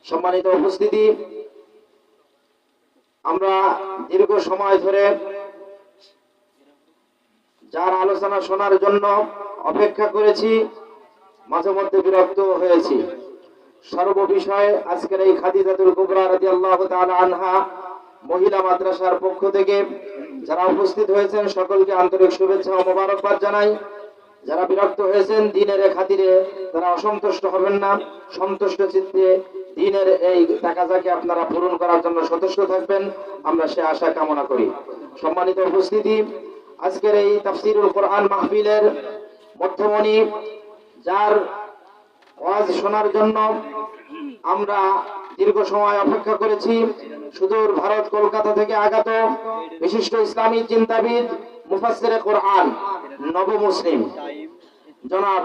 সম্মানিত উপস্থিতি, আমরা দীর্ঘ সময় ধরে যার আলোচনা শোনার জন্য অপেক্ষা করেছি, মাঝে মধ্যে বিরক্ত হয়েছি। সর্ববিষয়ে আজকের এই খাদিজাতুল কুবরা রাদিয়াল্লাহু তাআলা আনহা মহিলা মাদ্রাসার পক্ষ থেকে যারা উপস্থিত হয়েছেন সকলকে আন্তরিক শুভেচ্ছা ও মোবারকবাদ জানাই। যারা বিরক্ত হয়েছেন দিনের খাতিরে তারা অসন্তুষ্ট হবেন না, সন্তুষ্ট চিত্তে দিনের এই তাকাজাকে আপনারা পূরণ করার জন্য সচেষ্ট থাকবেন, আমরা সে আশা কামনা করি। সম্মানিত উপস্থিতি, আজকের এই তাফসীরুল কোরআন মাহফিলের মধ্যমণি, যার ওয়াজ শোনার জন্য আমরা দীর্ঘ সময় অপেক্ষা করেছি, সুদূর ভারত কলকাতা থেকে আগত বিশিষ্ট ইসলামী চিন্তাবিদ, মুফাসসিরে কোরআন, নব মুসলিম জনাব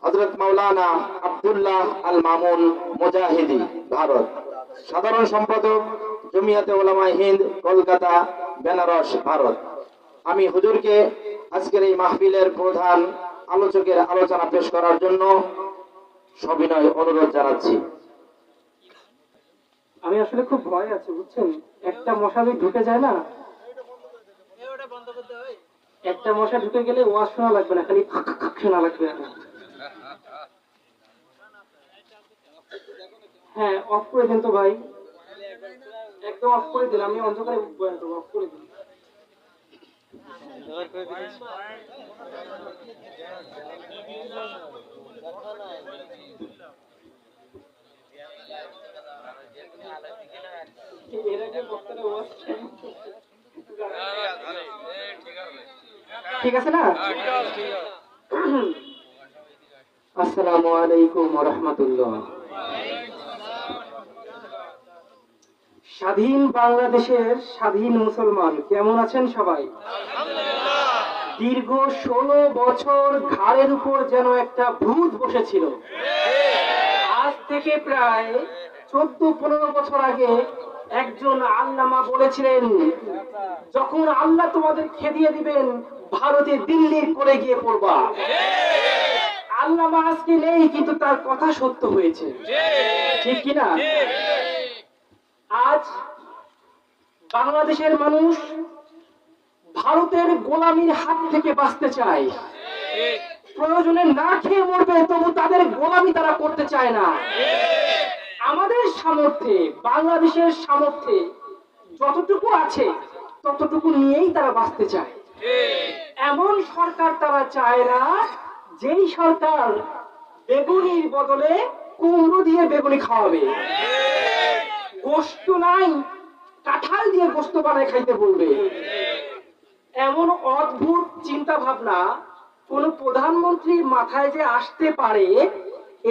হযরত মাওলানা আব্দুল্লাহ আল মামুন মুজাহিদি, ভারত, সাধারণ সম্পাদক জমিয়াতে উলামায়ে হিন্দ, কলকাতা, বেনারস, ভারত। আমি হুজুরকে আজকের এই মাহফিলের প্রধান আলোচকের আলোচনা পেশ করার জন্য সবিনয় অনুরোধ জানাচ্ছি। আমি আসলে খুব ভয় আছে, বুঝছেন, একটা মশা ঢুকে যায় না, একটা মশা ঢুকে গেলে ওয়াজ শোনা লাগবে না, খালি শোনা লাগবে। হ্যাঁ, অফ করে দিন তো ভাই, একদম অফ করে দিন, আমি অন্ধকারে বয়ান করবো, অফ করে দিন। ঠিক আছে না? আসসালামু আলাইকুম ওয়া রাহমাতুল্লাহ। স্বাধীন বাংলাদেশের স্বাধীন মুসলমান কেমন আছেন সবাই? দীর্ঘ 16 বছর ঘাড়ের উপর যেন একটা ভূত বসেছিল। আজ থেকে প্রায় 14-15 বছর আগে একজন আল্লামা বলেছিলেন, যখন আল্লাহ তোমাদের খেদিয়ে দিবেন ভারতে দিল্লির করে গিয়ে পড়বা। আল্লামা আজকে নেই, কিন্তু তার কথা সত্য হয়েছে, ঠিক কিনা? আজ বাংলাদেশের মানুষ ভারতের গোলামীর হাত থেকে বাঁচতে চায়। প্রয়োজনে না খেয়ে মরবে, তবু তাদের গোলামি তারা করতে চায় না। আমাদের সামর্থ্যে, বাংলাদেশের সামর্থ্যে যতটুকু আছে ততটুকু নিয়েই তারা বাঁচতে চায়। এমন সরকার তারা চায় না যেই সরকার বেগুনির বদলে কুমড়ো দিয়ে বেগুনি খাওয়াবে, গোশত নাই কাঁঠাল দিয়ে গোশত বানায় খাইতে বলবে। এমন অদ্ভুত চিন্তা ভাবনা কোন প্রধানমন্ত্রীর মাথায় যে আসতে পারে,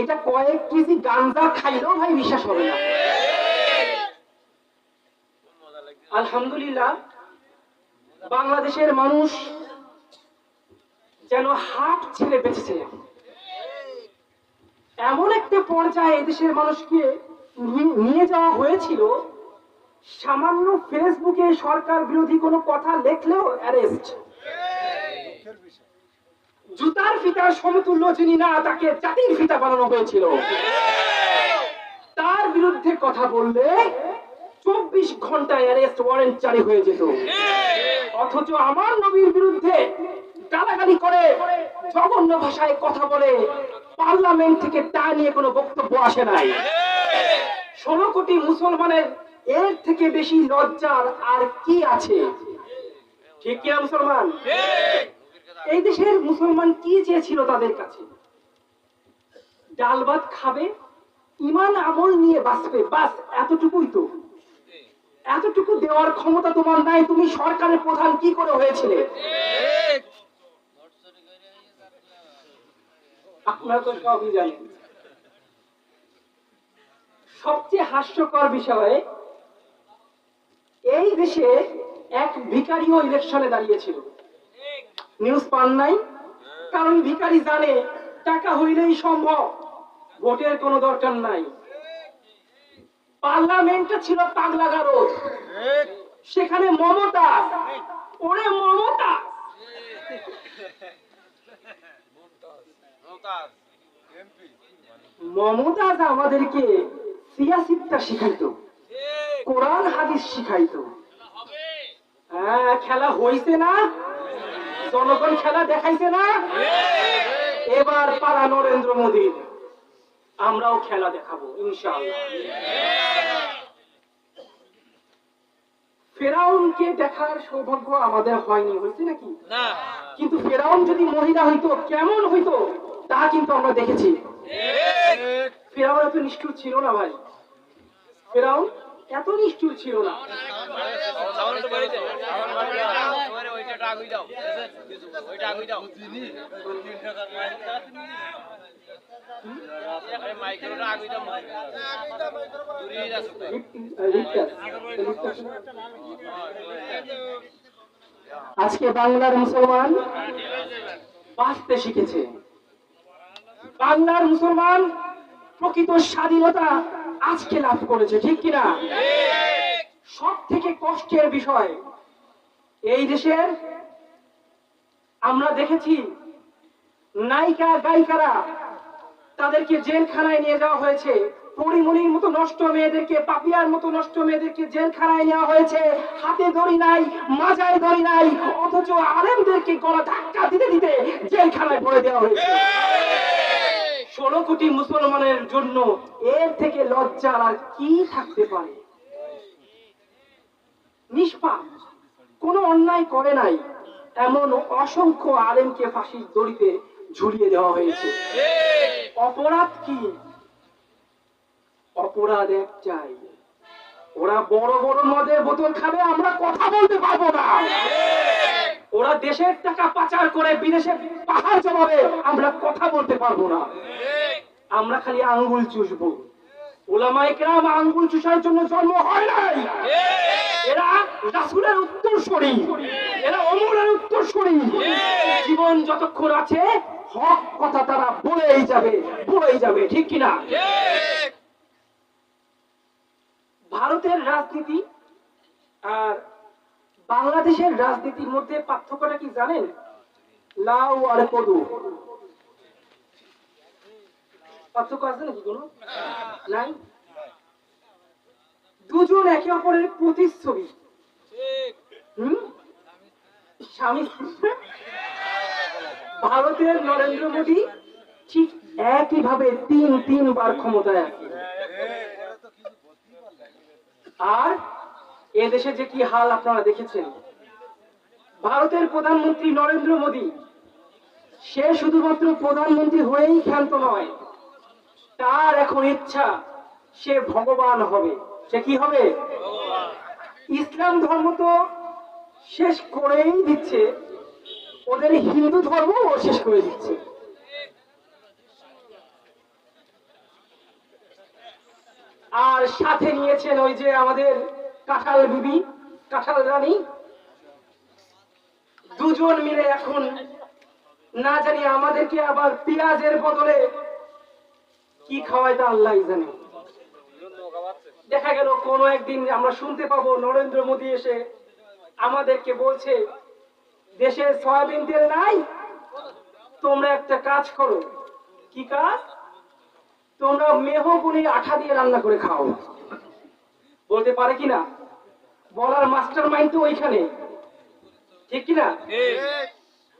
এটা কয়েক কেজি গাঁজা খাইলেও ভাই বিশ্বাস হবে না। আলহামদুলিল্লাহ, বাংলাদেশের মানুষ যেন হাট ছেড়ে বেঁচেছে। এমন একটা পর্যায়ে এদেশের মানুষকে নিয়ে যাওয়া হয়েছিল, সামান্য ফেসবুকে সরকার বিরোধী কোনো কথা লেখলেও অ্যারেস্ট। জুতার ফিতার সমতুল্য যিনি না, তাকে জাতির ফিতা বানানো হয়েছিল। তার বিরুদ্ধে কথা বললে 24 ঘন্টায় অ্যারেস্ট ওয়ারেন্ট জারি হয়ে যেত। অথচ আমার নবীর বিরুদ্ধে গালাগালি করে, জঘন্য ভাষায় কথা বলে, পার্লামেন্ট থেকে তা নিয়ে কোনো বক্তব্য আসে নাই। 16 কোটি মুসলমানের এর থেকে বেশি লজ্জার আর কি আছে? ঠিক কিনা মুসলমান? এই দেশের মুসলমান কি চেয়েছিল তাদের কাছে? ডাল ভাত খাবে, ইমান আমল নিয়ে বাঁচবে, বাস এতটুকুই তো। এতটুকু দেওয়ার ক্ষমতা তোমার নাই। তুমি সরকারের প্রধান কি করে হয়েছিলে? আপনারা তো সবই জানেন। সবচেয়ে হাস্যকর বিষয়, এই দেশে এক ভিখারিও ইলেকশনে দাঁড়িয়েছিল। নিউজ পান নাই? কারণ ভিখারি জানে টাকা হইলেই সম্ভব, ভোটের কোনো দরকার নাই। পার্লামেন্টে ছিল পাগলা গারদ, সেখানে মমতা, ওরে মমতা, মমতাজ আমাদেরকে সিয়াসিতটা শিখাইতো, কোরআন হাদিস শিখাইতো। হ্যাঁ, খেলা হইছে না? জনগণ খেলা দেখাইছে না? এবার পাড়া নরেন্দ্র মোদীর, আমরাও খেলা দেখাবো ইনশাআল্লাহ। ফেরাউনকে দেখার সৌভাগ্য আমাদের হয়নি, হয়েছে নাকি? কিন্তু ফেরাউন যদি মহিলা হইতো কেমন হইতো তা কিন্তু আমরা দেখেছি। ফেরাউন এত নিষ্ঠুর ছিল না ভাই, ফেরাউন এত নিষ্ঠুর ছিল না। আজকে বাংলার মুসলমান বাঁচতে শিখেছে, বাংলার মুসলমান প্রকৃত স্বাধীনতা আজকে লাভ করেছে, ঠিক কিনা? সব থেকে কষ্টের বিষয় এই দেশের আমরা দেখেছি নায়িকা গায়িকারা তাদেরকে জেলখানায় নিয়ে যাওয়া হয়েছে, পরিমণির মতো নষ্ট মেয়েদেরকে, পাপিয়ার মতো নষ্ট মেয়েদেরকে জেলখানায় নেওয়া হয়েছে, হাতে দড়ি নাই, মাজায় দড়ি নাই, অথচ আলেমদেরকে গলা ধাক্কা দিতে দিতে জেলখানায় ভরে দেওয়া হয়েছে। 16 কোটি মুসলমানের জন্য এর থেকে লজ্জা আর কি থাকতে পারে? নিষ্পাপ, কোনো অন্যায় করে নাই এমন অসংখ্য আলেমকে ফাঁসির দড়িতে ঝুলিয়ে দেওয়া হয়েছে। অপরাধ কি? অপরাধ একটাই, ওরা বড় বড় মদের বোতল খাবে, আমরা কথা বলতে পারবো না। ওরা দেশের টাকা পাচার করে বিদেশে পাহাড় জমাবে, আমরা কথা বলতে পারবো না। আমরা খালি আঙ্গুল চুষবো। ওলামায়ে কেরাম আঙ্গুল চুষার জন্য জন্ম হয় নাই। এরা রাসূলের উত্তরসূরি, এরা ওমরের উত্তরসূরি। জীবন যতক্ষণ আছে হক কথা তারা বলেই যাবে, বলেই যাবে, ঠিক কিনা? ভারতের রাজনীতি আর বাংলাদেশের রাজনীতির মধ্যে পার্থক্যটা কি জানেন? লাউ আর কদু। পার্থক্য আছে নাকি কোনো? নাই। দুজন একে অপরের প্রতিচ্ছবি। স্বামী ভারতের নরেন্দ্র মোদী ঠিক একইভাবে তিনবার ক্ষমতায় আছে। আর এদেশে যে কি হাল আপনারা দেখেছেন। ভারতের প্রধানমন্ত্রী নরেন্দ্র মোদী, সে শুধুমাত্র প্রধানমন্ত্রী হয়েই ক্ষান্ত নয়, তার এখন ইচ্ছা সে ভগবান হবে। সে কি হবে? ইসলাম ধর্ম তো শেষ করেই দিচ্ছে, ওদের হিন্দু ধর্ম শেষ করে দিচ্ছে। আর সাথে নিয়েছেন ওই যে আমাদের কাঁঠাল বিবি, কাঁঠাল রানী। দুজন মিলে এখন না জানি আমাদেরকে আবার পেঁয়াজের বদলে কি খাওয়ায় তা আল্লাহ জানে। দেখা গেল কোনো একদিন আমরা শুনতে পাবো নরেন্দ্র মোদী এসে আমাদেরকে বলছে দেশে সয়াবিন তেল নাই, তোমরা একটা কাজ করো। কি কাজ? তোমরা মেহগনির আঠা দিয়ে রান্না করে খাও। বলতে পারে কিনা? বলার মাস্টার মাইন্ড তো ওইখানে, ঠিক কিনা?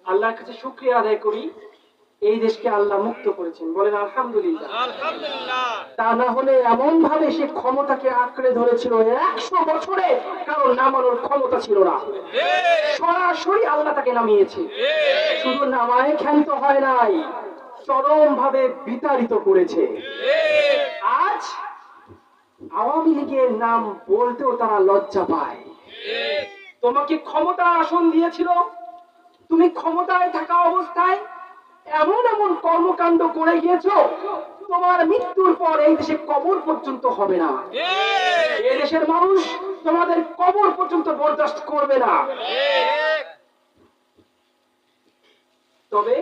আল্লাহর কাছে শুকরিয়া আদায় করি, এই দেশকে আল্লাহ মুক্ত করেছেন, বলেন আলহামদুলিল্লাহ। তা না হলে এমন ভাবে সে ক্ষমতাকে আঁকড়ে ধরেছিল 100 বছরে কারণ নামানোর ক্ষমতা ছিল না, সরাসরি আল্লাহ তাকে নামিয়েছে। শুধু নামায় ক্ষান্ত হয় নাই, চরম ভাবে বিতাড়িত করেছে। আজ আওয়ামী লীগের নাম বলতেও তারা লজ্জা পায়। তোমাকে ক্ষমতা আসন দিয়েছিল, তুমি ক্ষমতায় থাকা অবস্থায় এমন এমন কর্মকাণ্ড করে গিয়েছো, তোমার মৃত্যুর পর এই দেশে কবর পর্যন্ত হবে না। এই দেশের মানুষ তোমাদের কবর পর্যন্ত বরদাস্ত করবে না। তবে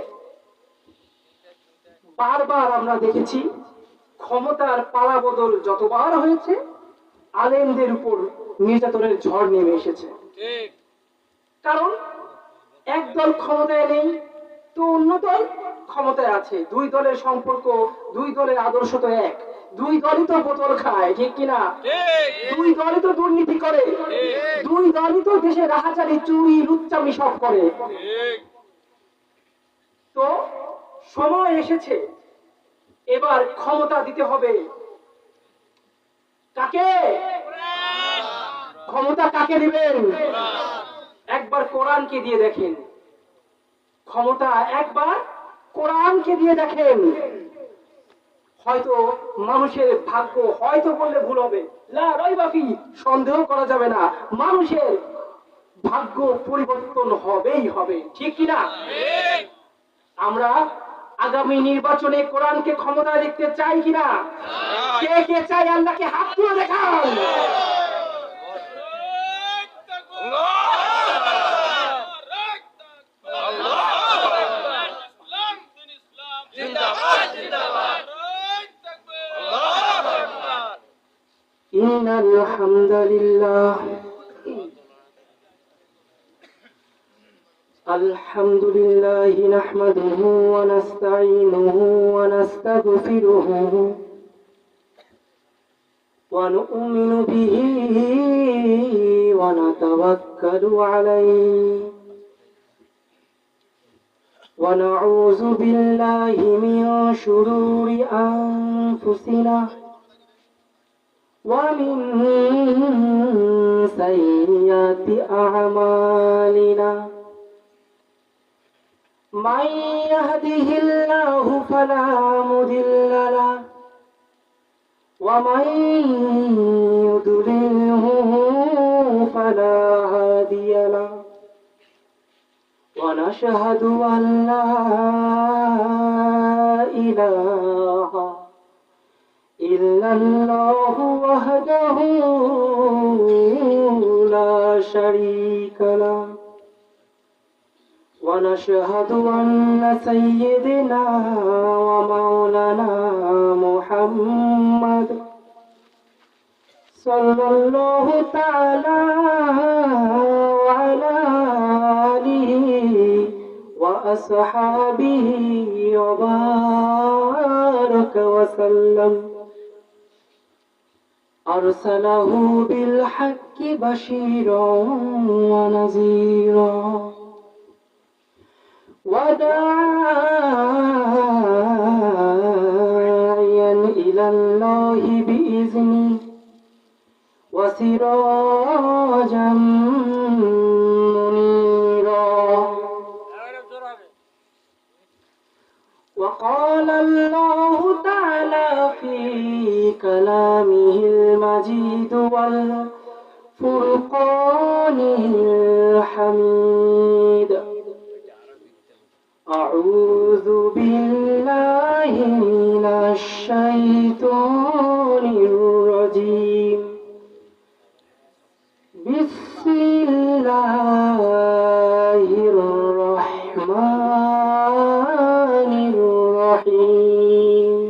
বারবার আমরা দেখেছি ক্ষমতার পালাবদল যতবার হয়েছে, আলেমদের উপর নির্যাতনের ঝড় নেমে এসেছে। কারণ একদল ক্ষমতায় নেই তো অন্য দল ক্ষমতায় আছে, দুই দলের সম্পর্ক, দুই দলের আদর্শ তো এক, দুই দলই তো বোতল খায়, ঠিক কিনা? দুই দলই তো দুর্নীতি করে, দুই দলই তো দেশে রাহাজানি, চুরি, লুচ্চামি সব করে। তো সময় এসেছে, এবার ক্ষমতা দিতে হবে কাকে? ক্ষমতা কাকে দিবেন? একবার কোরআনকে দিয়ে দেখেন, ক্ষমতা একবার কোরআনকে দিয়ে দেখেন। হয়তো মানুষের ভাগ্য, হয়তো বললে ভুল হবে, লা রাইবা ফি, সন্দেহ করা যাবে না, মানুষের ভাগ্য পরিবর্তন হবেই হবে, ঠিক কিনা? আমরা আগামী নির্বাচনে কোরআনকে ক্ষমতায় দেখতে চাই কিনা? কে কে চাই আল্লাহকে হাত তুলে দেখান। ইন্নাল হামদুলিল্লাহ الحمد لله نحمده ونستعينه ونستغفره ونؤمن به ونتوكل عليه ونعوذ بالله من شرور أنفسنا ومن سيئات أعمالنا من يهده الله فلا مضل له ومن يضلله فلا هادي له ونشهد أن لا إله إلا الله وحده لا شريك له ونشهد أن سيدنا ومولانا محمد صلى الله تعالى وعلى آله وأصحابه وبارك وسلم أرسله بالحق بشيرا ونذيرا وداعيا إلى الله بإذنه وسراجا منيرا وقال الله تعالى في كلامه المجيد والفرقان الحميد أعوذ بالله من الشيطان الرجيم بسم الله الرحمن الرحيم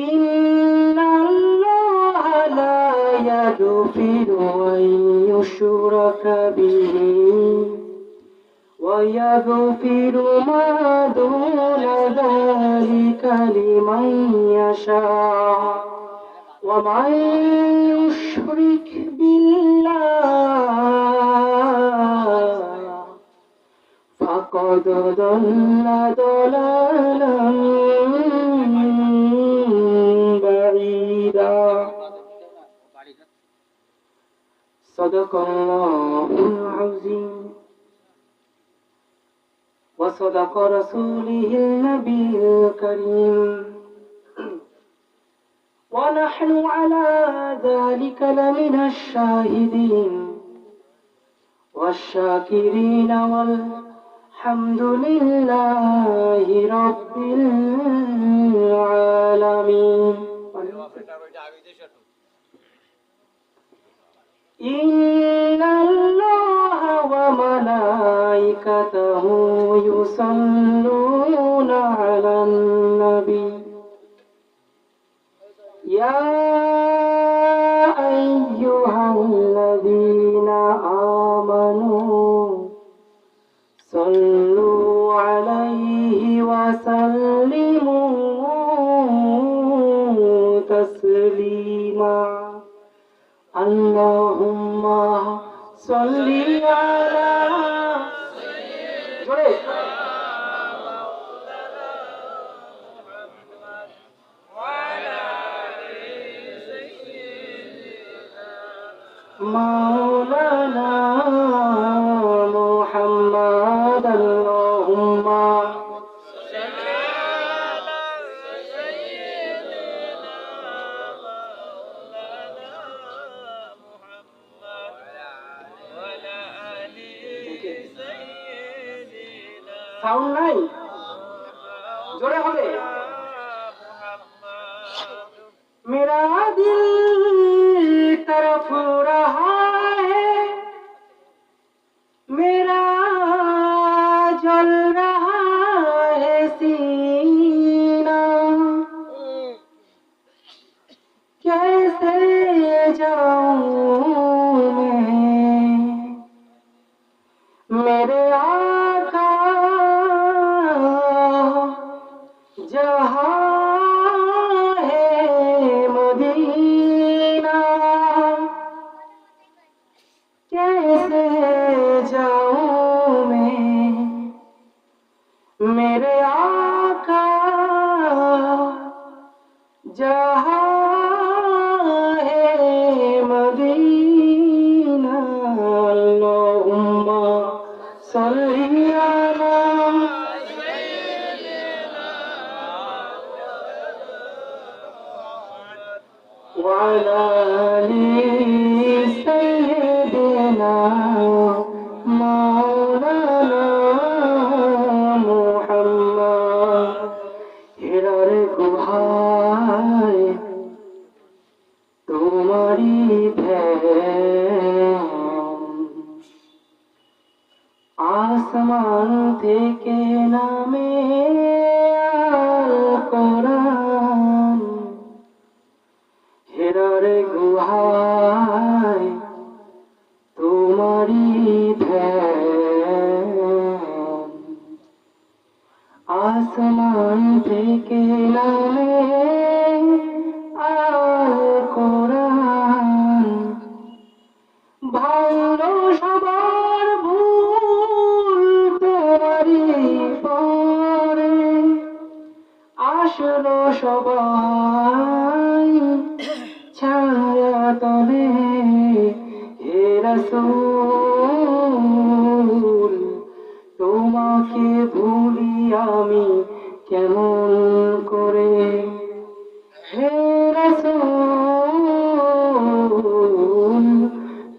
إن الله لا يغفر أن يشرك به ويغفر ما دون ذلك لمن يشاء ومن يشرك بالله فقد ضل ضلالا بعيدا صدق الله العظيم وصدق رسوله النبي الكريم ونحن على ذلك لمن الشاهدين والشاكرين والحمد لله رب العالمين إن الله وملائكته يصلون على النبي يا أيها الذين آمنوا صلوا عليه تسليما اللهم صل على জোরে مولانا محمد اللهم সাউন্ড নাই জোরে হবে मेरा दिल तरफ रहा है मेरा जल रहा है सीना कैसे जाऊं मैं मेरे आका जहाँ है मदीना कैसे जाऊं मैं मेरे आका जहाँ है मदीना अल्लाहुम्मा सल्ली अला وعلى آل سيدنا مولانا محمد হেরার গুহায় তোমারি ধ্যান আসমান থেকে নামে আল কোরআন হেরার গুহায় তোমারি ধ্যান আসমান থেকে নামে আল কোরআন ভালো সবার ভুল তোমারি পরে আসলো সবাই ছায়া তলে হে রাসূল তোমাকে ভুলি আমি কেমন করে হে রাসূল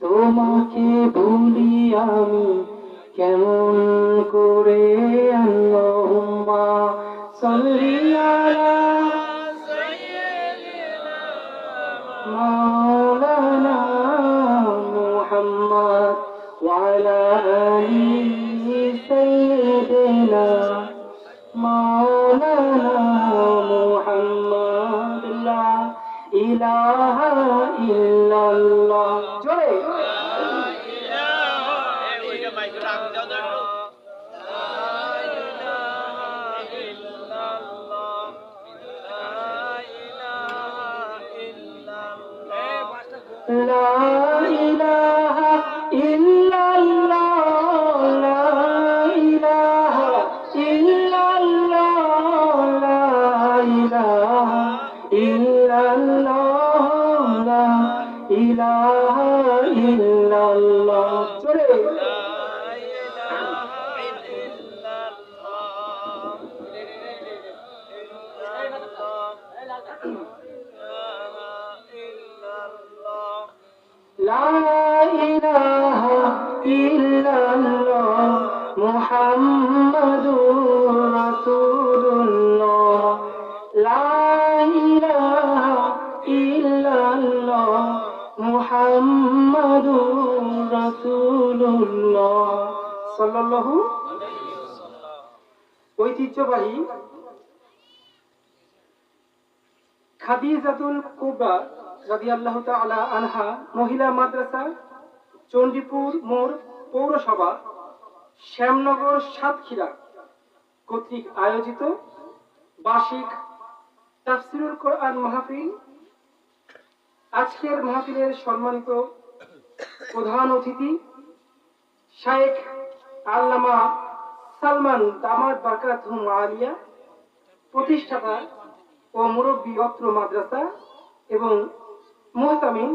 তোমাকে ভুলি আমি কেমন করে আল্লাহুম্মা সাল্লি আলা مولانا محمد وعلى آل سيدنا مولانا محمد لا إله إلا الله جوري لا إله إلا الله لا إله إلا الله لا إله إلا الله لا إله إلا الله لا إله إلا الله محمد رسول الله لا إله إلا الله محمد رسول الله صلى الله ঐতিহ্যবাহী খাদিজাতুল কুবরা রাদিয়াল্লাহু তাআলা আনহা মহিলা মাদ্রাসা চণ্ডীপুর মোড় পৌরসভা শ্যামনগর সাতক্ষীরা কর্তৃক আয়োজিত বার্ষিক তাফসিরুল কোরআন মাহফিল আজকের মাহফিলের সম্মানিত প্রধান অতিথি শাইখ আল্লামা সালমান দামাত বারকাতুহু আলিয়া, প্রতিষ্ঠাতা ও মুরব্বী অত্র মাদ্রাসা এবং মুহতামিম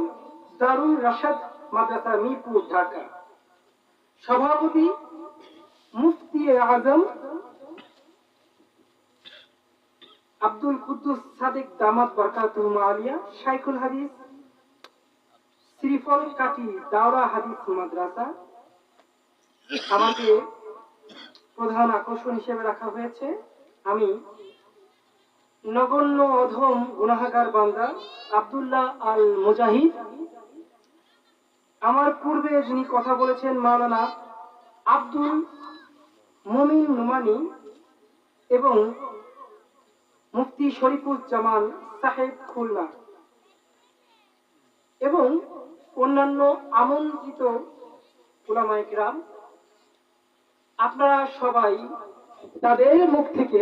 দারুল রাশাদ মাদ্রাসা মিরপুর ঢাকা, সভাপতি মুফতি আজম আব্দুল কুদ্দুস সাদিক দামাত বারকাতুহু আলিয়া, শাইখুল হাদিস শ্রীফল কাটি দাওরা হাদিস মাদ্রাসা। আমাকে প্রধান আকর্ষণ হিসেবে রাখা হয়েছে। আমি নগণ্য অধম গুনাহগার বান্দা আব্দুল্লাহ আল মুজাহিদ। আমার পূর্বে যিনি কথা বলেছেন মাওলানা আব্দুল মুমিন নুমানি এবং মুফতি শরীফুজ্জামান সাহেব খুলনা এবং অন্যান্য আমন্ত্রিত উলামায়ে কিরাম, আপনারা সবাই তাদের মুখ থেকে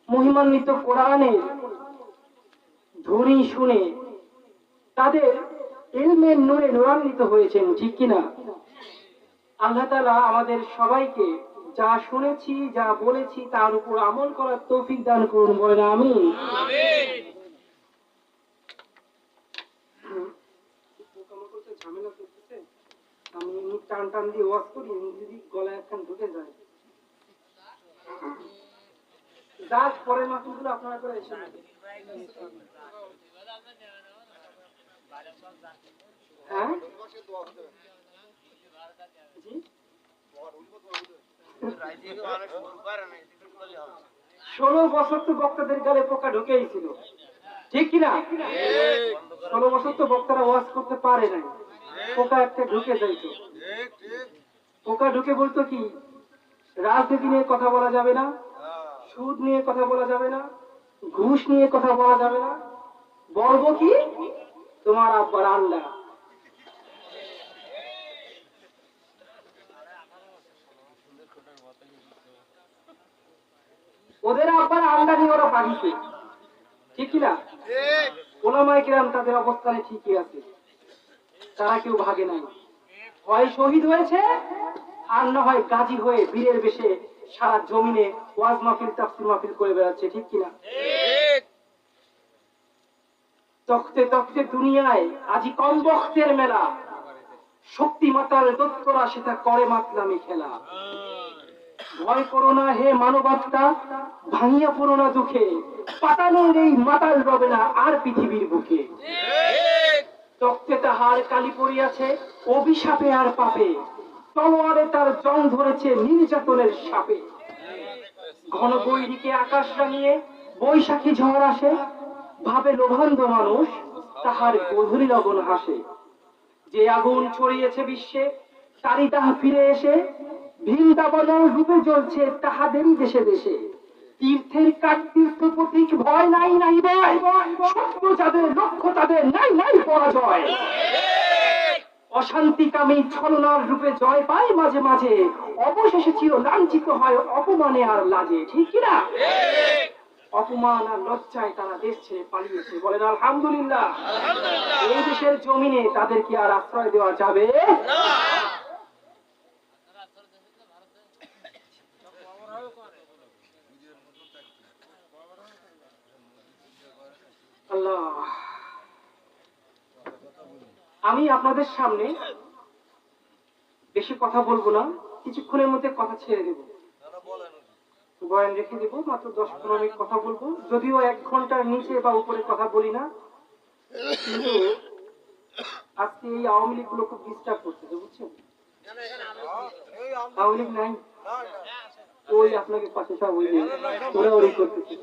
মহিমান্বিত কোরআনের ধ্বনি শুনে তাদের ইলমের নূরে নূরান্বিত হয়েছেন, ঠিক কিনা? আল্লাহ তাআলা আমাদের সবাইকে যা শুনেছি, যা বলেছি তার উপর আমল করার তৌফিক দান করুন, বলেন আমিন। ঝামেলা করতেছে, আমি এমনি টান টান দিয়ে ওয়াজ করি, যদি গলায় একখান ঢুকে যায়। যাক, পরের মাহফিলগুলো আপনারা করে এসে হ্যাঁ জি 16 বছর তো বক্তাদের গালে পোকা ঢুকেই ছিল, ঠিক কিনা? 16 বছর তো বক্তারা ওয়াজ করতে পারে নাই, পোকা একটা ঢুকে যাইতো। পোকা ঢুকে বলতো কি, রাজনীতি নিয়ে কথা বলা যাবে না, সুদ নিয়ে কথা বলা যাবে না, ঘুষ নিয়ে কথা বলা যাবে না, বলবো কি তোমার আব্বার আন্ডা। ওদের আব্বার আন্ডা নিয়ে ওরা ভাগিছে, ঠিক কিনা? ওলামায়ে কিরাম তাদের অবস্থানে ঠিকই আছে, তারা কেউ ভাগে নাই। হয় শহীদ হয়েছে, আর না হয় গাজী হয়ে বীরের বেশে সারা জমিনে ওয়াজ মাহফিল তাফসীর মাহফিল করে বেড়াচ্ছে, ঠিক কিনা? তখতে তখতে দুনিয়ায় আজি কম বখতের মেলা, শক্তি মাতাল দত্তরা সেটা করে মাতলামি খেলা। ভয় করো না হে মানবাত্মা, ভাঙিয়া পড়ো না দুঃখে, পাতানোর এই মাতাল রবে না আর পৃথিবীর বুকে। তক্তে তাহার কালি পড়িয়াছে অভিশাপে আর পাপে, তলোয়ারে তার জং ধরেছে নির্যাতনের সাপে। ঘন বৈরিকে আকাশ রাঙিয়ে বৈশাখী ঝড় আসে, ভাবে লোভান্ধ মানুষ তাহার গধূলি লগন হাসে। যে আগুন ছড়িয়েছে বিশ্বে তারই তাহা ফিরে এসে, বৃন্দাবনের রূপে জ্বলছে তাহাদেরই দেশে দেশে। তীর্থের কাঠ তীর্থ প্রতীক, ভয় নাই নাই ভয়, সত্য যাদের লক্ষ্য তাদের নাই নাই পরাজয়। অশান্তিকামী ছলনার রূপে জয় পায় মাঝে মাঝে, অবশেষে চির লাঞ্ছিত হয় অপমানে আর লাজে, ঠিক কিনা? অপমান আর লজ্জায় তারা দেশ ছেড়ে পালিয়েছে, বলেন আলহামদুলিল্লাহ। এই দেশের জমিনে তাদের কি আর আশ্রয় দেওয়া যাবে না? আল্লাহ, আমি আপনাদের সামনে বেশি কথা বলবো না, কিছুক্ষণের মধ্যে কথা ছেড়ে দেব, বয়ান রেখে দেব, মাত্র 10-15 মিনিট কথা বলবো। যদিও 1 ঘন্টার নিচে বা উপরে কথা বলি না, কিন্তু আজকে এই আওয়ামী লীগ গুলো খুব ডিস্টার্ব করতেছে, বুঝছেন? আওয়ামী লীগ নাই, ওই আপনাকে পাশে সব ওই ওরা ওই করতেছে,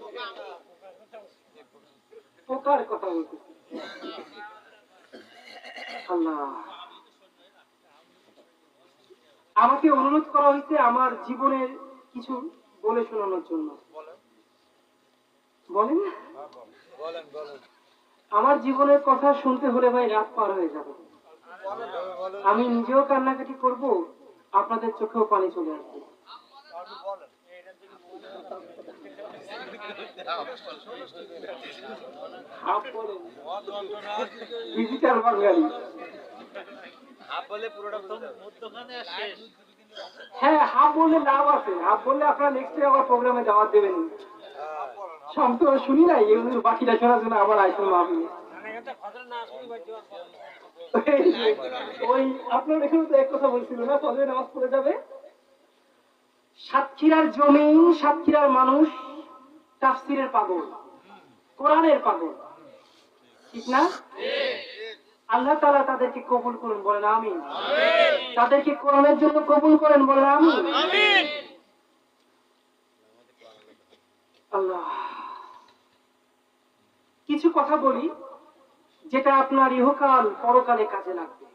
পোকার কথা বলতেছে। আল্লাহ, আমাকে অনুরোধ করা হয়েছে আমার জীবনের কিছু বলে শোনানোর জন্য। বলেন, আমার জীবনের কথা শুনতে হলে ভাই রাত পার হয়ে যাবে। আমি নিজেও কান্নাকাটি করব, আপনাদের চোখেও পানি চলে আসবে। হাফ বলেন ডিজিটাল বাঙালি। হ্যাঁ, হাফ বললে লাভ আছে, হাফ বললে আপনারা নেক্সট ডে আবার প্রোগ্রামে দাওয়াত দেবেন। সব তো শুনি নাই, এগুলো বাকিটা শোনার জন্য আবার আইসুন মাহফিলে। ওই আপনার এখানে তো এক কথা বলছিল না, ফজরের নামাজ পড়ে যাবে। সাতক্ষীরার জমিন, সাতক্ষীরার মানুষ তাফসিরের পাগল, কোরআনের পাগল, ঠিক না? আল্লাহ তাআলা তাদেরকে কবুল করুন, বলেন আমিন। তাদেরকে কোরআনের জন্য কবুল করেন, বলেন আমিন। আল্লাহ, কিছু কথা বলি যেটা আপনার ইহকাল পরকালে কাজে লাগবে।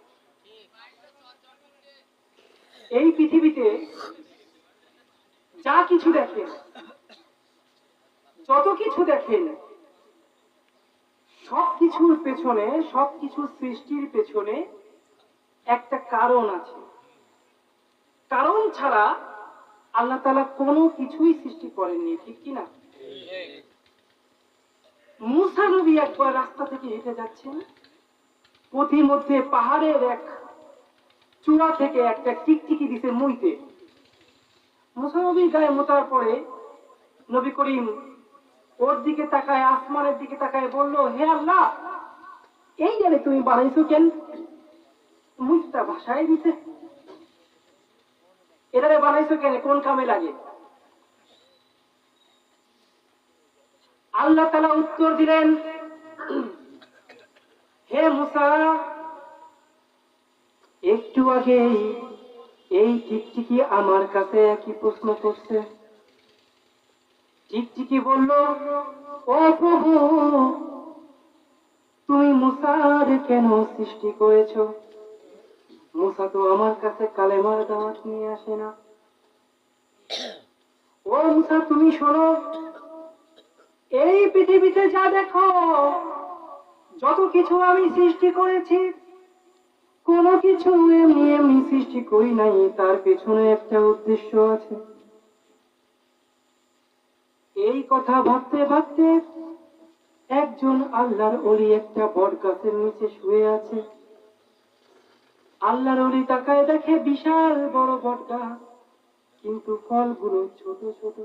এই পৃথিবীতে যা কিছু দেখেন, যত কিছু দেখেন, সবকিছুর পেছনে, সবকিছু সৃষ্টির পেছনে একটা কারণ আছে। কারণ ছাড়া আল্লাহ তাআলা কোনো কিছুই সৃষ্টি করেননি, ঠিক কি না? মূসা নবী একবার রাস্তা থেকে হেঁটে যাচ্ছেন, পথিমধ্যে পাহাড়ের এক চূড়া থেকে একটা টিকটিকি দিছে মুইতে। মূসা নবীর গায়ে মোতার পরে নবী করিম ওর দিকে তাকায়, আসমানের দিকে তাকায় বলল, হে আল্লাহ, এই জানে তুমি বানাইছো কেন? মুইটা ভাষায় দিতে, এটারে বানাইছো কেন, কোন কামে লাগে? আল্লাহ তাআলা উত্তর দিলেন, হে মূসা, একটু আগে এই টিকটিকি আমার কাছে একই প্রশ্ন করছে। টিকটিকি বলল, ও প্রভু, তুমি মূসার কেন সৃষ্টি করেছো? মূসা তো আমার কাছে কালেমার দাওয়াত নিয়ে আসে না। ও মূসা, তুমি শোনো, এই পৃথিবীতে যা দেখো, যত কিছু আমি সৃষ্টি করেছি, কোনো কিছু এমনি এমনি সৃষ্টি করি নাই, তার পেছনে একটা উদ্দেশ্য আছে। এই কথা ভাবতে ভাবতে একজন আল্লাহর ওলি একটা বট গাছের নিচে শুয়ে আছে। আল্লাহর ওলি তাকায় দেখে বিশাল বড় বট গাছ, কিন্তু ফলগুলো ছোট ছোট।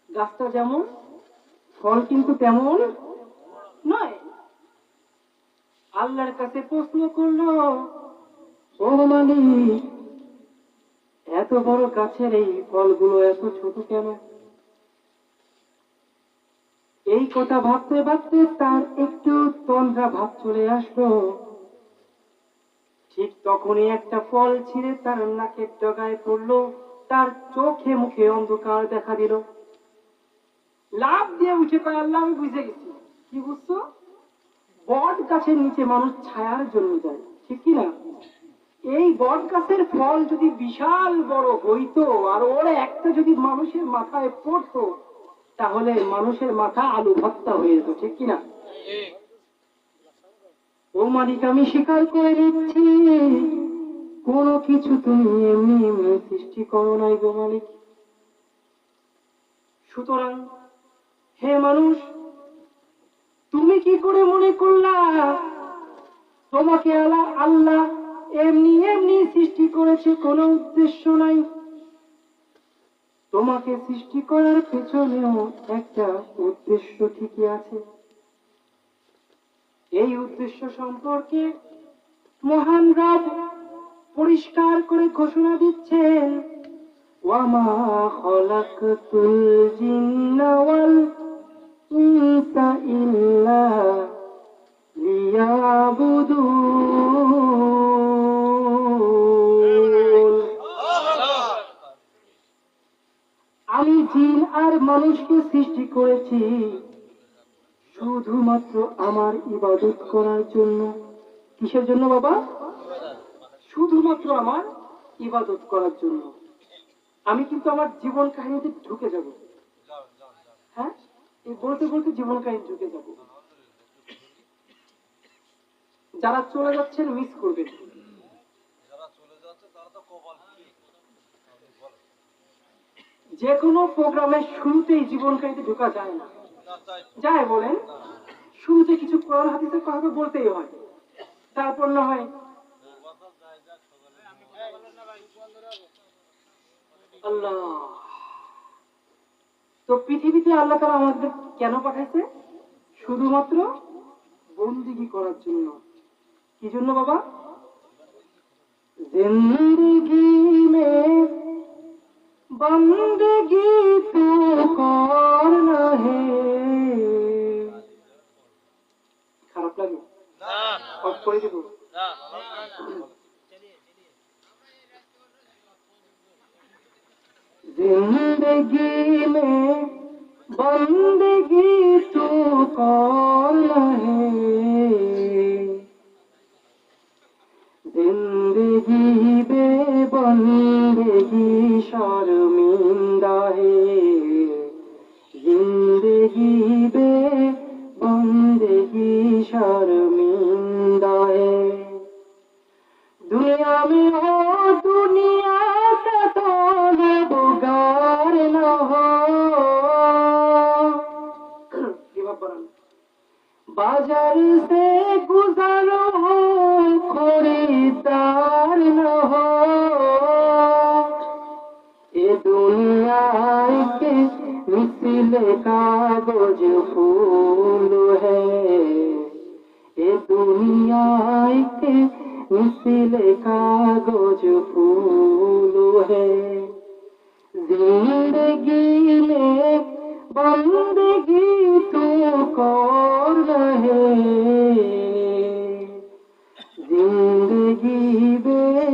গাছটা যেমন, ফল কিন্তু তেমন নয়। আল্লাহর কাছে প্রশ্ন করলো, ও মালিক, এত বড় গাছের এই ফলগুলো এত ছোট কেন? এই কথা ভাবতে ভাবতে তার একটু তন্দ্রা ভাব চলে আসলো। ঠিক তখনই একটা ফল ছিঁড়ে তার নাকের ডগায় পড়লো, তার চোখে মুখে অন্ধকার দেখা দিল। লাফ দিয়ে উঠে কয়, আল্লাহ, আমি বুঝে গেছি। কি বুঝছো? বট গাছের নিচে মানুষ ছায়ার জন্য যায়, ঠিক কিনা? এই বট গাছের ফল যদি বিশাল বড় হইতো আর ওর একটা যদি মানুষের মাথায় পড়তো, তাহলে মানুষের মাথা আলু ভর্তা হয়ে যেত, ঠিক কিনা? ও মালিক, আমি স্বীকার করে নিচ্ছি, কোনো কিছু তুমি এমনি এমনি সৃষ্টি করো নাই গো মালিক। সুতরাং হে মানুষ, তুমি কি করে মনে করলা তোমাকে আল্লাহ এমনি এমনি সৃষ্টি করেছে, কোনো উদ্দেশ্য নাই? তোমাকে সৃষ্টি করার পেছনেও একটা উদ্দেশ্য ঠিকই আছে। এই উদ্দেশ্য সম্পর্কে মহান রব পরিষ্কার করে ঘোষণা দিচ্ছেন, ওয়ামা খলাকতুল জিন্না ওয়াল ইনসা ইল্লা লিয়াবুদুন। আমি জিন আর মানুষকে সৃষ্টি করেছি শুধুমাত্র আমার ইবাদত করার জন্য। কিসের জন্য বাবা? শুধুমাত্র আমার ইবাদত করার জন্য। আমি কিন্তু আমার জীবন কাহিনীতে ঢুকে যাব। হ্যাঁ, এই বলতে বলতে জীবন কাহিনী ঢুকে যাব। যারা চলে যাচ্ছেন মিস করবেন। যে যে কোনো প্রোগ্রামের শুরুতেই জীবনকারীতে ঢোকা যায় না, যায় বলেন? শুরুতে কিছু কোরআন হাদিসের কথা তো বলতেই হয়, তারপর না হয় আল্লাহ। তো পৃথিবীতে আল্লাহ তাআলা আমাদের কেন পাঠাইছে? শুধুমাত্র বন্দিগি করার জন্য। কি জন্য বাবা? জিন্দেগি মে বন্দেগি তু করনা হে। খারাপ লাগে? অফ করে দিব? जिंदगी में बंदगी तू करना है, जिंदगी बेबंदगी शर्मिंदा है, जिंदगी बेबंदगी शर्मिंदा है। दुनिया में हो दुनिया का तो बुगार न हो, बाजार से गुजर हो खरीदार न हो, ये दुनिया के मिसल कागज फूल है, ये दुनिया के मिसल कागज फूल है। जिंदगी में बंदगी तू कौन है, जिंदगी में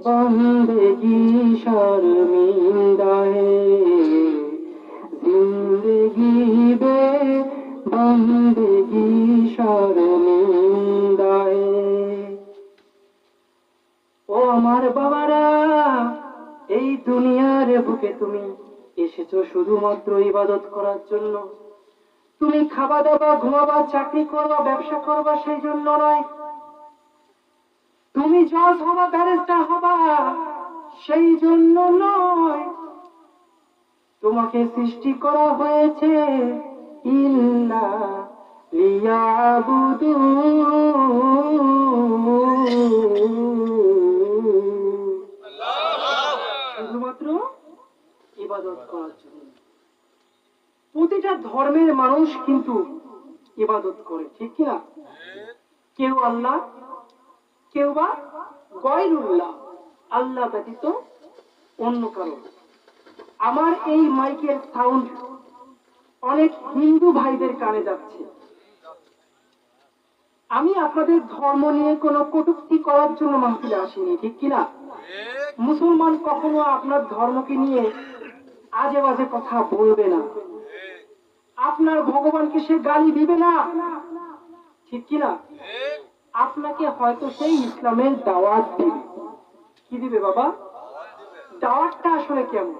बंदगी शर्मिंदा है, जिंदगी में बंदगी शर्मिंदा है। ও আমার বাবারা, এই দুনিয়ার বুকে তুমি এসেছো শুধুমাত্র ইবাদত করার জন্য। তুমি খাওয়া দাওয়া, ঘুমাবা, চাকরি করবা, ব্যবসা করবা সেই জন্য নয়। তুমি জজ হবা, ব্যারিস্টার হবা সেই জন্য নয়। তোমাকে সৃষ্টি করা হয়েছে ইল্লা লিয়াবুদু, শুধুমাত্র ইবাদত করার জন্য। প্রতিটা ধর্মের মানুষ কিন্তু ইবাদত করে, ঠিক কিনা? কেউ আল্লাহ, কেউ বা গয়রুল্লাহ, আল্লাহ ব্যতীত অন্য কারো। আমার এই মাইকের সাউন্ড অনেক হিন্দু ভাইদের কানে যাচ্ছে। আমি আপনাদের ধর্ম নিয়ে কোনো কটূক্তি করার জন্য মাহফিলে আসিনি, ঠিক কিনা? মুসলমান কখনো আপনার ধর্মকে নিয়ে আজে বাজে কথা বলবে না, আপনার ভগবানকে সে গালি দিবে না, ঠিক কিনা? আপনাকে হয়তো সেই ইসলামের দাওয়াত দিবে। কি দিবে বাবা? দাওয়াতটা আসলে কেমন?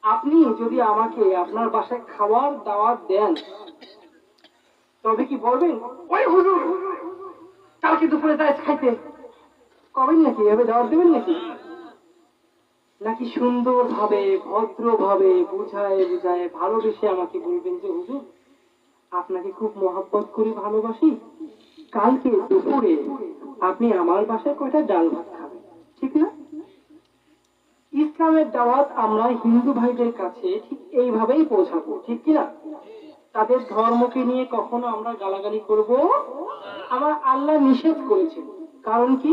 আপনি যদি আমাকে আপনার বাসায় খাওয়ার দাওয়াত দেন, তবে কি বলবেন ওই হুজুর কালকে দুপুরে যাই খাইতে, কবেন নাকি? এভাবে দাওয়াত দেবেন নাকি? নাকি সুন্দর ভাবে, ভদ্র ভাবে, বুঝায় বুঝায় ভালোবেসে আমাকে বলবেন যে হুজুর আপনাকে খুব মহব্বত করি, ভালোবাসি, কালকে দুপুরে আপনি আমার বাসায় কয়টা ডাল ভাত খাবেন, ঠিক না? ইসলামের দাওয়াত আমরা হিন্দু ভাইদের কাছে ঠিক এইভাবেই পৌঁছাবো, ঠিক কিনা? তাদের ধর্মকে নিয়ে কখনো আমরা গালাগালি করব? আমার আল্লাহ নিষেধ করেছেন। কারণ কি?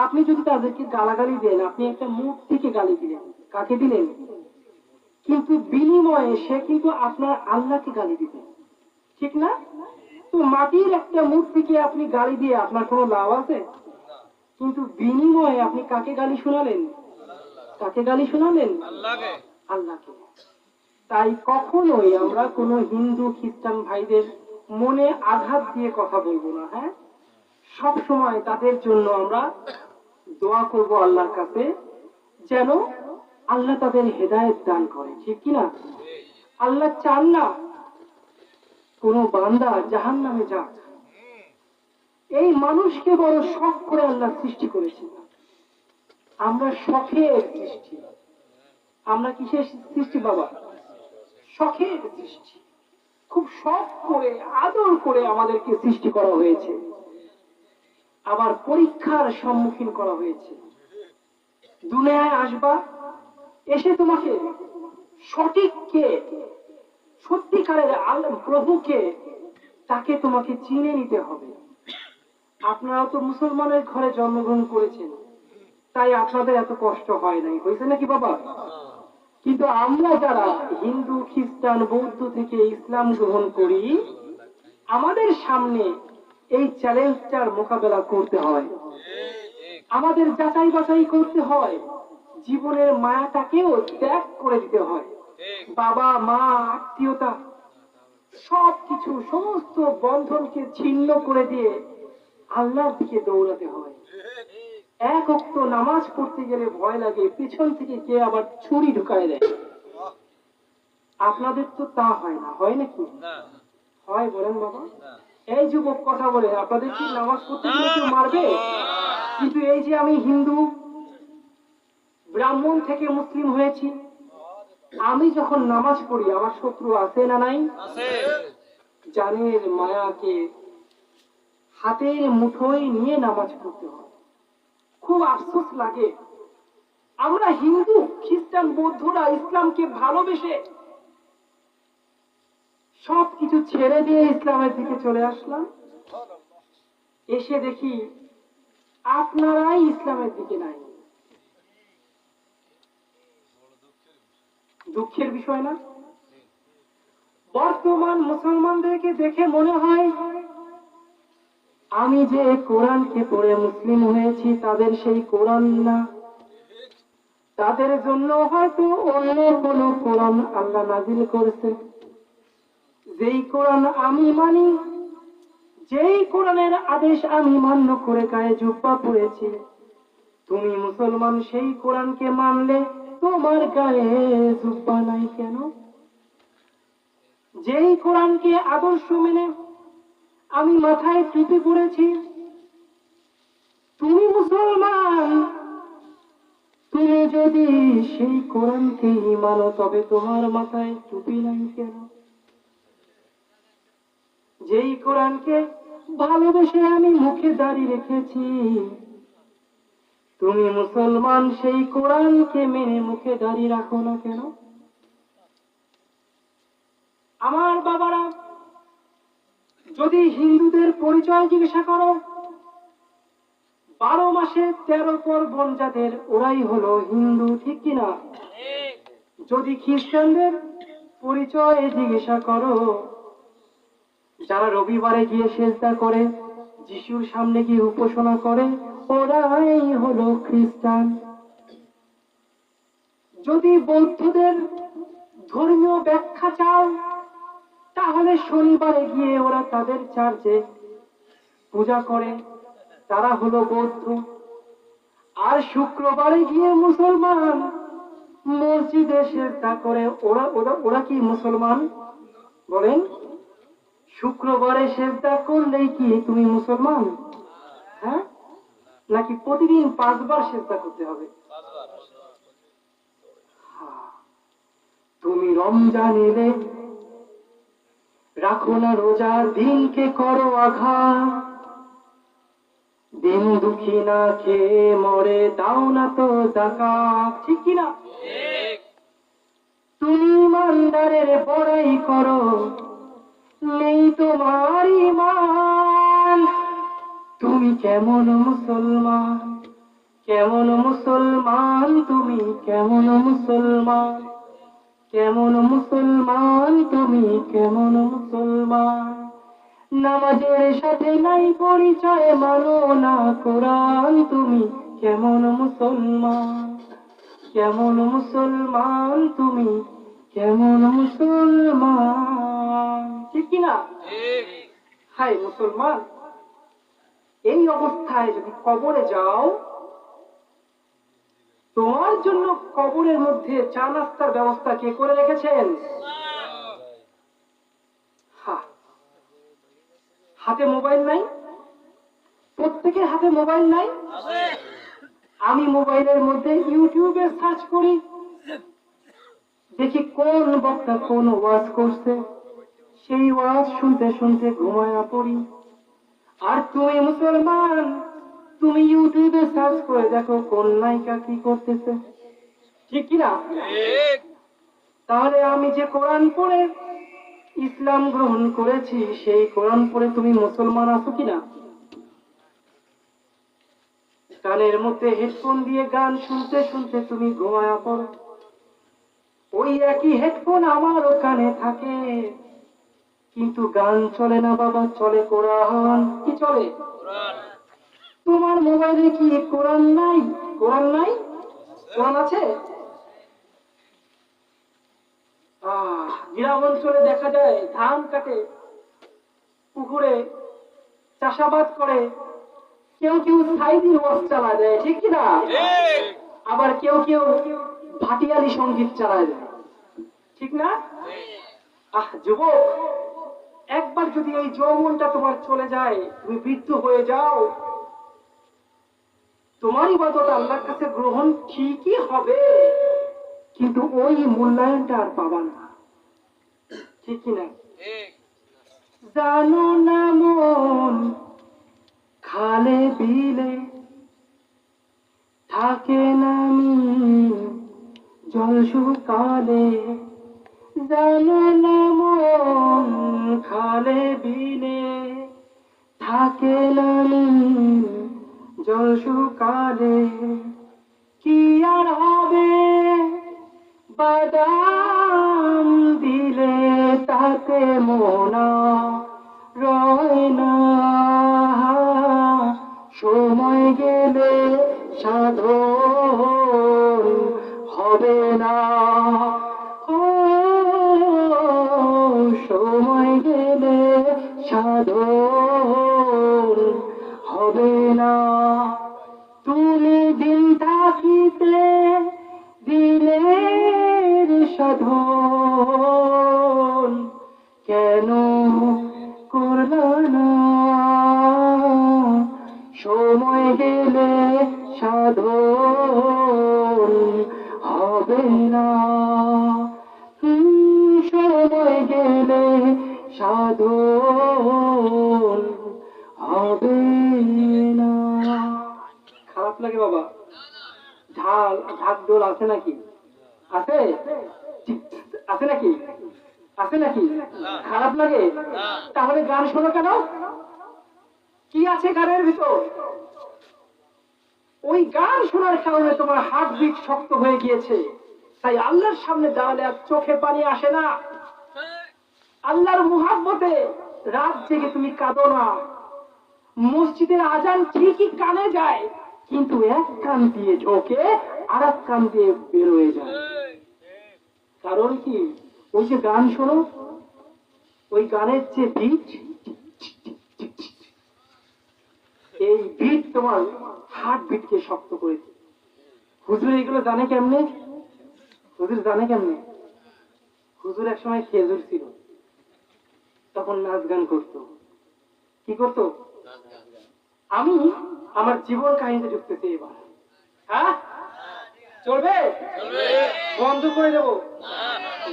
আপনি যদি তাদেরকে গালাগালি দেন, আপনি একটা মূর্তিকে গালি দিলেন। কাকে দিলেন? কিন্তু বিনিময়ে সে কিন্তু আপনার আল্লাহকে গালি দিবে, ঠিক না? তো মাটির একটা মূর্তিকে আপনি গালি দিয়ে আপনার কোনো লাভ আছে? কিন্তু বিনিময়ে আপনি কাকে গালি শোনালেন? কাকে গালি শোনালেন? আল্লাহকে। তাই কখনোই আমরা কোনো হিন্দু খ্রিস্টান ভাইদের মনে আঘাত দিয়ে কথা বলবো না। হ্যাঁ, সব সময় তাদের জন্য আমরা দোয়া করব আল্লাহর কাছে, যেন আল্লাহ তাদের হেদায়েত দান করে, ঠিক কিনা? আল্লাহ চান না কোনো বান্দা জাহান্নামে যাক। এই মানুষকে বড় শখ করে আল্লাহ সৃষ্টি করেছেন। আমরা শখের সৃষ্টি, আমরা কিসের সৃষ্টি বাবা? শখের সৃষ্টি। খুব শখ করে আদর করে আমাদেরকে সৃষ্টি করা হয়েছে, আবার পরীক্ষার সম্মুখীন করা হয়েছে। দুনিয়ায় আসবা, এসে তোমাকে সঠিককে, সত্যিকারের প্রভুকে, তাকে তোমাকে চিনে নিতে হবে। আপনারা তো মুসলমানের ঘরে জন্মগ্রহণ করেছেন, তাই আপনাদের এত কষ্ট হয় নাই, হয়েছে নাকি বাবা? কিন্তু আমরা যারা হিন্দু, খ্রিস্টান, বৌদ্ধ থেকে ইসলাম গ্রহণ করি, আমাদের সামনে এই চ্যালেঞ্জটার মোকাবেলা করতে হয়। আমাদের যাচাই বাছাই করতে হয়, জীবনের মায়াটাকেও ত্যাগ করে দিতে হয়। বাবা মা, আত্মীয়তা, সবকিছু, সমস্ত বন্ধনকে ছিন্ন করে দিয়ে আল্লাহর দিকে দৌড়াতে হয়। এক ওয়াক্ত নামাজ পড়তে গেলে ভয় লাগে, পিছন থেকে কে আবার ছুরি ঢুকায় দেয়। আপনাদের তো তা হয় না, হয় নাকি? হয় বলেন বাবা? এই যুবক কথা বলে, আপনাদের কি নামাজ পড়তে গেলে কেউ মারবে? কিন্তু এই যে আমি হিন্দু ব্রাহ্মণ থেকে মুসলিম হয়েছি, আমি যখন নামাজ পড়ি আমার শত্রু আছে না নাই? জানের মায়াকে হাতের মুঠোয় নিয়ে নামাজ পড়তে হয়। খুব আফসোস লাগে, আমরা হিন্দু, খ্রিস্টান, বৌদ্ধরা ইসলামকে ভালোবেসে সবকিছু ছেড়ে দিয়ে ইসলামের দিকে চলে আসলাম, এসে দেখি আপনারাই ইসলামের দিকে নাই। দুঃখের বিষয় না? বর্তমান মুসলমানদেরকে দেখে মনে হয় আমি যে কোরআনকে পড়ে মুসলিম হয়েছি, তাদের সেই কোরআন না, তাদের জন্য হয়তো অন্য কোন কোরআন আল্লাহ নাজিল করেছে। যেই কোরআন আমি মানি, যেই কোরআনের আদেশ আমি মান্য করে গায়ে জুব্বা পড়েছি, তুমি মুসলমান সেই কোরআনকে মানলে তোমার গায়ে জুব্বা নাই কেন? যেই কোরআনকে আদর্শ মেনে আমি মাথায় টুপি পরেছি, তুমি মুসলমান, তুমি যদি সেই কোরআনকে মানো তবে তোমার মাথায় টুপি নাই কেন? যেই কোরআনকে ভালোবেসে আমি মুখে দাড়ি রেখেছি, তুমি মুসলমান, সেই কোরআনকে মেনে মুখে দাড়ি রাখো না কেন? আমার বাবারা, যদি হিন্দুদের পরিচয় জিজ্ঞাসা করো, 12 মাসে 13 পার্বণ যাদের, ওরাই হলো হিন্দু, ঠিক কিনা? যদি খ্রিস্টানদের পরিচয় জিজ্ঞাসা করো, যারা রবিবারে গিয়ে সেজদা করে, যিশুর সামনে গিয়ে উপাসনা করে, ওরাই হলো খ্রিস্টান। যদি বৌদ্ধদের ধর্মীয় ব্যাখ্যা চাও, তাহলে শনিবারে গিয়ে ওরা তাদের চার্চে পূজা করে, তারা হলো বৌদ্ধ। আর শুক্রবারে গিয়ে মুসলমান মসজিদে সেজদা করে, ওরা ওরা ওরা কি মুসলমান? বলেন, শুক্রবারে সেজদা করলেই কি তুমি মুসলমান? হ্যাঁ, নাকি প্রতিদিন 5 বার সেজদা করতে হবে? তুমি রমজান এলে রাখো না রোজা, দিনকে করো আঘাত, দিন দুঃখী না খেয়ে মরে, দাও না তো যাকাত, ঠিক কিনা? তুমি ইমানদারের বড়াই করো, নেই তোমার ঈমান, তুমি কেমন মুসলমান? কেমন মুসলমান তুমি? কেমন মুসলমান? কেমন মুসলমান তুমি? কেমন মুসলমান? নামাজের সাথে নাই পরিচয়, মানো না কোরআন, তুমি কেমন মুসলমান? কেমন মুসলমান তুমি? কেমন মুসলমান? ঠিক কিনা? হাই মুসলমান, এই অবস্থায় যদি কবরে যাও, তোমার জন্য কবরের মধ্যে চা নাস্তার ব্যবস্থা কে করে রেখেছেন? হাতে মোবাইল নাই? প্রত্যেকের হাতে মোবাইল নাই? আমি মোবাইলের মধ্যে ইউটিউবে সার্চ করি, দেখি কোন বক্তা কোন ওয়াজ করছে, সেই ওয়াজ শুনতে শুনতে ঘুমায়া পড়ি। আর তুমি মুসলমান, তুমি ইউটিউবে সার্চ করে দেখো কোন নায়িকা কি করতেছে, ঠিক কিনা? তাহলে আমি যে কোরআন পড়ে ইসলাম গ্রহণ করেছি, সেই কোরআন পড়ে তুমি মুসলমান আছো কিনা? কানের মধ্যে হেডফোন দিয়ে গান শুনতে শুনতে তুমি ঘুমায়া পড়ো, ওই একই হেডফোন আমারও কানে থাকে, কিন্তু গান চলে না বাবা, চলে কোরআন। কি চলে? তোমার মোবাইলে কি কোরআন নাই? কোরআন নাই? কোরআন আছে? গ্রাম অঞ্চলে দেখা যায় ধান কাটে, পুকুরে চাষাবাদ করে, কেউ কেউ সাইদি ওয়াজ চালা দেয়, ঠিক কিনা? আবার কেউ কেউ ভাটিয়ালি সঙ্গীত চালায় দেয়, ঠিক না? যুবক, একবার যদি এই যৌবনটা তোমার চলে যায়, তুমি বৃদ্ধ হয়ে যাও, তোমার ইবাদত আল্লাহর কাছে গ্রহণ ঠিকই হবে, কিন্তু ওই মূল্যায়নটা আর পাবা না, ঠিক কিনা? জানো না মন খালে বিলে থাকে না জল শুকালে, জানো না মন খালে বিলে থাকে না জল শুকালে, কি আর হবে বাদাম দিলে তাতে মোনা রয় না, সময় গেলে সাধন হবে না। ও সময় গেলে সাধন হবে না। তুমি দিন থাকিতে দিলের সাধন কেন করলা না, সময় গেলে সাধন হবে না, সময় গেলে সাধন হবে না। খারাপ লাগে বাবা? ঢাল ঢাক ঢোল আছে নাকি? আছে? আছে নাকি? আছে নাকি? খারাপ লাগে? তাহলে গান শোনো কেন? কি আছে গানের ভিতর? ওই গান শোনার কারণে তোমার হার্টবিট শক্ত হয়ে গিয়েছে, তাই আল্লাহর সামনে দাঁড়ালে আর চোখে পানি আসে না। আল্লাহর মুহাব্বতে রাত জেগে তুমি কাঁদো না। মসজিদের আজান ঠিকই কানে যায়, কিন্তু এক কান দিয়ে ঢোকে আর এক কান দিয়ে বের হয়ে যায়। কারণ কি? ওই যে গান শোনো, ওই গানের যে বিট, এই বিট তোমার হার্ট বিটকে শক্ত করে দিই। হুজুর এগুলো জানে কেমনে? হুজুর জানে কেমনে? হুজুর এক সময় খেজুর ছিল, তখন নাচ গান করতো। কি করতো? আমি আমার জীবন কাহিনীতে ঢুকতেছি এবার। হ্যাঁ, চলবে? বন্ধ করে দেবো?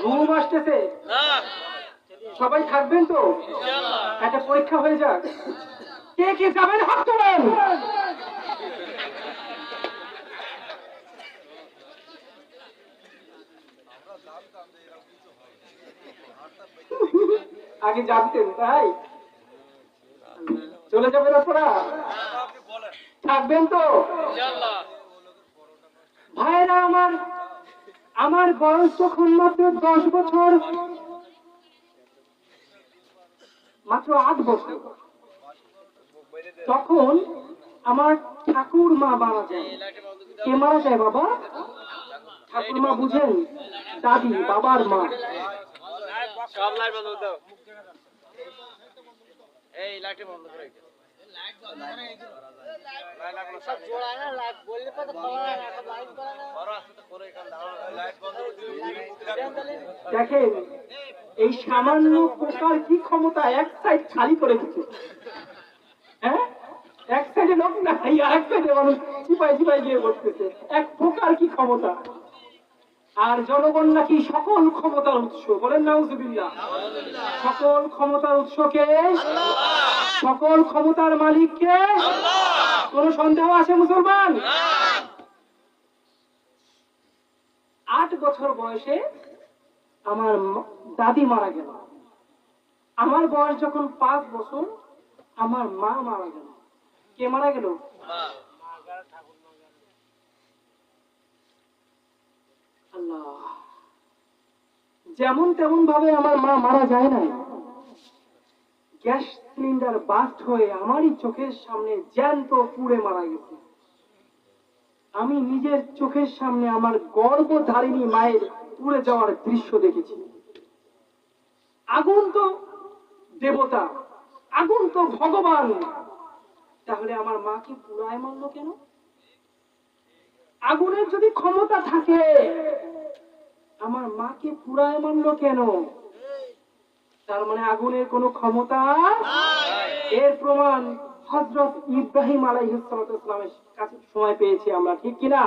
ঘুম আসতেছে? সবাই থাকবেন তো? একটা পরীক্ষা হয়ে যাক। কে কে যাবেন হাত তোলেন। আগে জানতেন তাই? চলে যাবেন আপনারা? থাকবেন তো? ভাইরা আমার, আমার বয়স যখন মাত্র 10 বছর, মাত্র 8 বছর, তখন আমার ঠাকুর মা মারা যায়। কে মারা যায় বাবা? ঠাকুর মা বুঝেন? দাদি, বাবার মা। দেখেন, এই সামান্য পোকার কি ক্ষমতা, এক সাইড খালি করে দিচ্ছে। হ্যাঁ, এক সাইডে লোক নাই, আর এক সাইডে মানুষ চিপাই চিপাই গিয়ে বসতেছে। এক পোকার কি ক্ষমতা! আর জনগণ নাকি সকল ক্ষমতার উৎস। বলেন নাউজুবিল্লাহ। সকল ক্ষমতার উৎসকে, সকল ক্ষমতার মালিককে। কোন সন্দেহ আছে মুসলমান? 8 বছর বয়সে আমার দাদি মারা গেল। আমার বয়স যখন 5 বছর আমার মা মারা গেল। কে মারা গেল? আল্লাহ। যেমন তেমন ভাবে আমার মা মারা যায় নাই। গ্যাস সিলিন্ডার বাস্ট হয়ে আমারই চোখের সামনে জ্যান্ত পুড়ে মারা গেছে। আমি নিজের চোখের সামনে আমার গর্ভধারিণী মায়ের পুড়ে যাওয়ার দৃশ্য দেখেছি। আগুন তো দেবতা, আগুন তো ভগবান, তাহলে আমার মাকে পুড়ায় মারলো কেন? আগুনের যদি ক্ষমতা থাকে আমার মাকে পুড়ায় মারলো কেন? তার মানে আগুনের কোনো ক্ষমতা। এর প্রমাণ হযরত ইব্রাহিম আলাইহিস সালামের কাছে সময় পেয়েছি আমরা, ঠিক কিনা?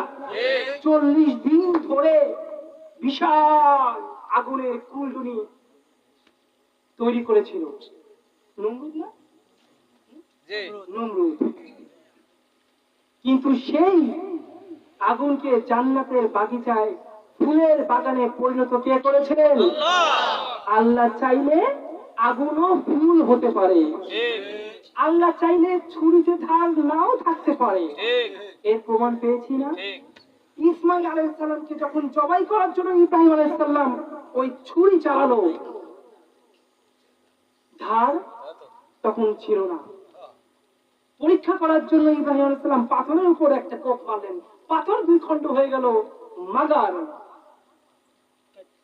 40 দিন ধরে বিশাল আগুনের কুণ্ডলী তৈরি করেছিল। নমরুদ না? নমরুদ। কিন্তু সেই আগুনকে জান্নাতের বাগিচায় ফুলের বাগানে পরিণত কে করেছেন? আল্লাহ চাইলে আগুনও ফুল হতে পারে। আল্লাহ চাইলে ছুরিতে ধার নাও থাকতে পারে। এর প্রমাণ পেয়েছি না? ইসমাইল আলাইহিস সালামকে যখন জবাই করার জন্য ইব্রাহিম আলাইহিস সালাম ওই ছুরি চালালো, ধার তখন ছিল না। পরীক্ষা করার জন্য ইব্রাহিম আলাইহিস সালাম পাথরের উপর একটা কোপ মারলেন, পাথর 2 খণ্ড হয়ে গেল। মাগার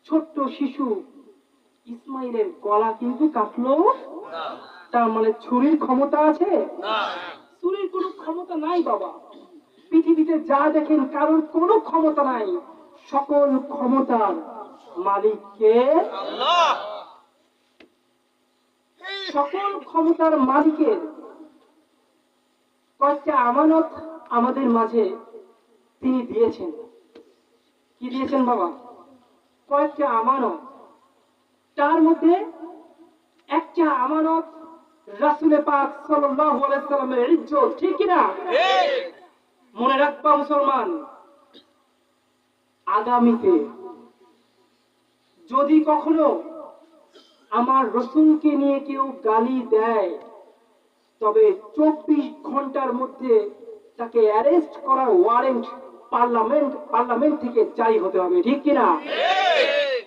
ছোট্ট শিশু ইসমাইলের গলা কিন্তু কাটলো না। তার মানে ছুরির ক্ষমতা আছে না? ছুরির কোনো ক্ষমতা নাই বাবা। পৃথিবীতে যা দেখেন কারোর কোনো ক্ষমতা নাই। সকল ক্ষমতার মালিক কে? আল্লাহ। সকল ক্ষমতার মালিকের কয়েকটা আমানত আমাদের মাঝে তিনি দিয়েছেন। কি দিয়েছেন বাবা? কয়েকটা আমানত। তার মধ্যে একটা আমানত রাসূল পাক সাল্লাল্লাহু আলাইহি সাল্লামের ইজ্জত, ঠিক কি না? ঠিক। মনে রাখবা মুসলমান, আগামীতে যদি কখনো আমার রাসূলকে নিয়ে কেউ গালি দেয় তবে 24 ঘন্টার মধ্যে তাকে অ্যারেস্ট করার ওয়ারেন্ট পার্লামেন্ট থেকে জারি হতে হবে, ঠিক কি না? ঠিক।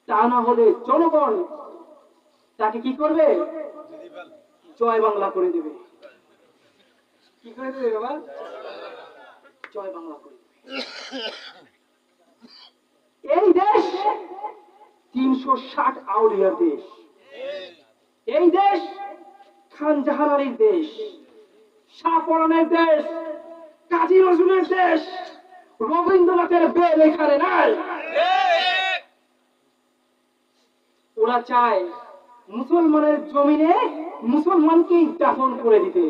তা না হলে জনগণ তাকে কি করবে? জয় বাংলা করে দেবে। কি করে দেবে বাবা? জয় বাংলা করে দেবে। এই দেশ 360 আউলিয়ার দেশ। এই দেশ খান জাহান আলীর দেশ, শাহপরানের দেশ, কাজী নজরুলের দেশ, রবীন্দ্রনাথের বেল এখানে নাই। ওরা চায় মুসলমানের জমিনে মুসলমানকেই দাফন করে দিতে।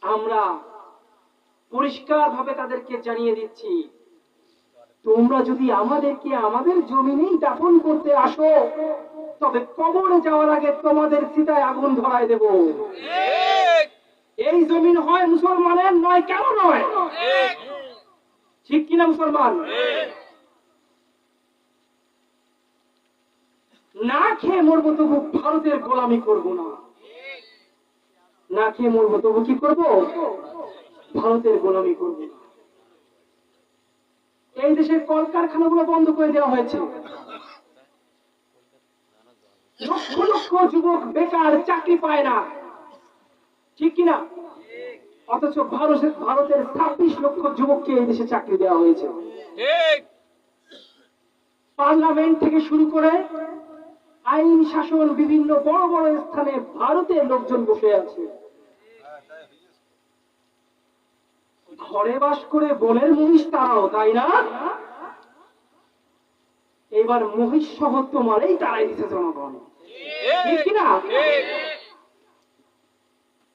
আমরা পরিষ্কার ভাবে তাদেরকে জানিয়ে দিচ্ছি, তোমরা যদি আমাদেরকে আমাদের জমিনেই দাফন করতে আসো তবে কবরে যাওয়ার আগে তোমাদের চিতায় আগুন ধরায় দেব। এই জমিন হয় মুসলমানের, নয় কেন নয়? ঠিক কিনা মুসলমান? না খেয়ে মরবো তবু ভারতের গোলামি করব না। না খেয়ে মরবো তবু কি করব? ভারতের গোলামি করব না। এই দেশের কলকারখানাগুলো বন্ধ করে দেওয়া হয়েছে। লক্ষ লক্ষ যুবক বেকার, চাকরি পায় না, ঠিক কিনা? অথচ ভারতের 26 লক্ষ যুবককে এই দেশে চাকরি দেওয়া হয়েছে। পার্লামেন্ট থেকে শুরু করে আইন শাসন বিভিন্ন বড় বড় স্থানে ভারতের লোকজন বসে আছে। ঘরে বাস করে বনের মহিষ তারাও, তাই না? এবার মহিষ সহ তোমারই তারাই দিচ্ছে জনগণ, ঠিক কিনা?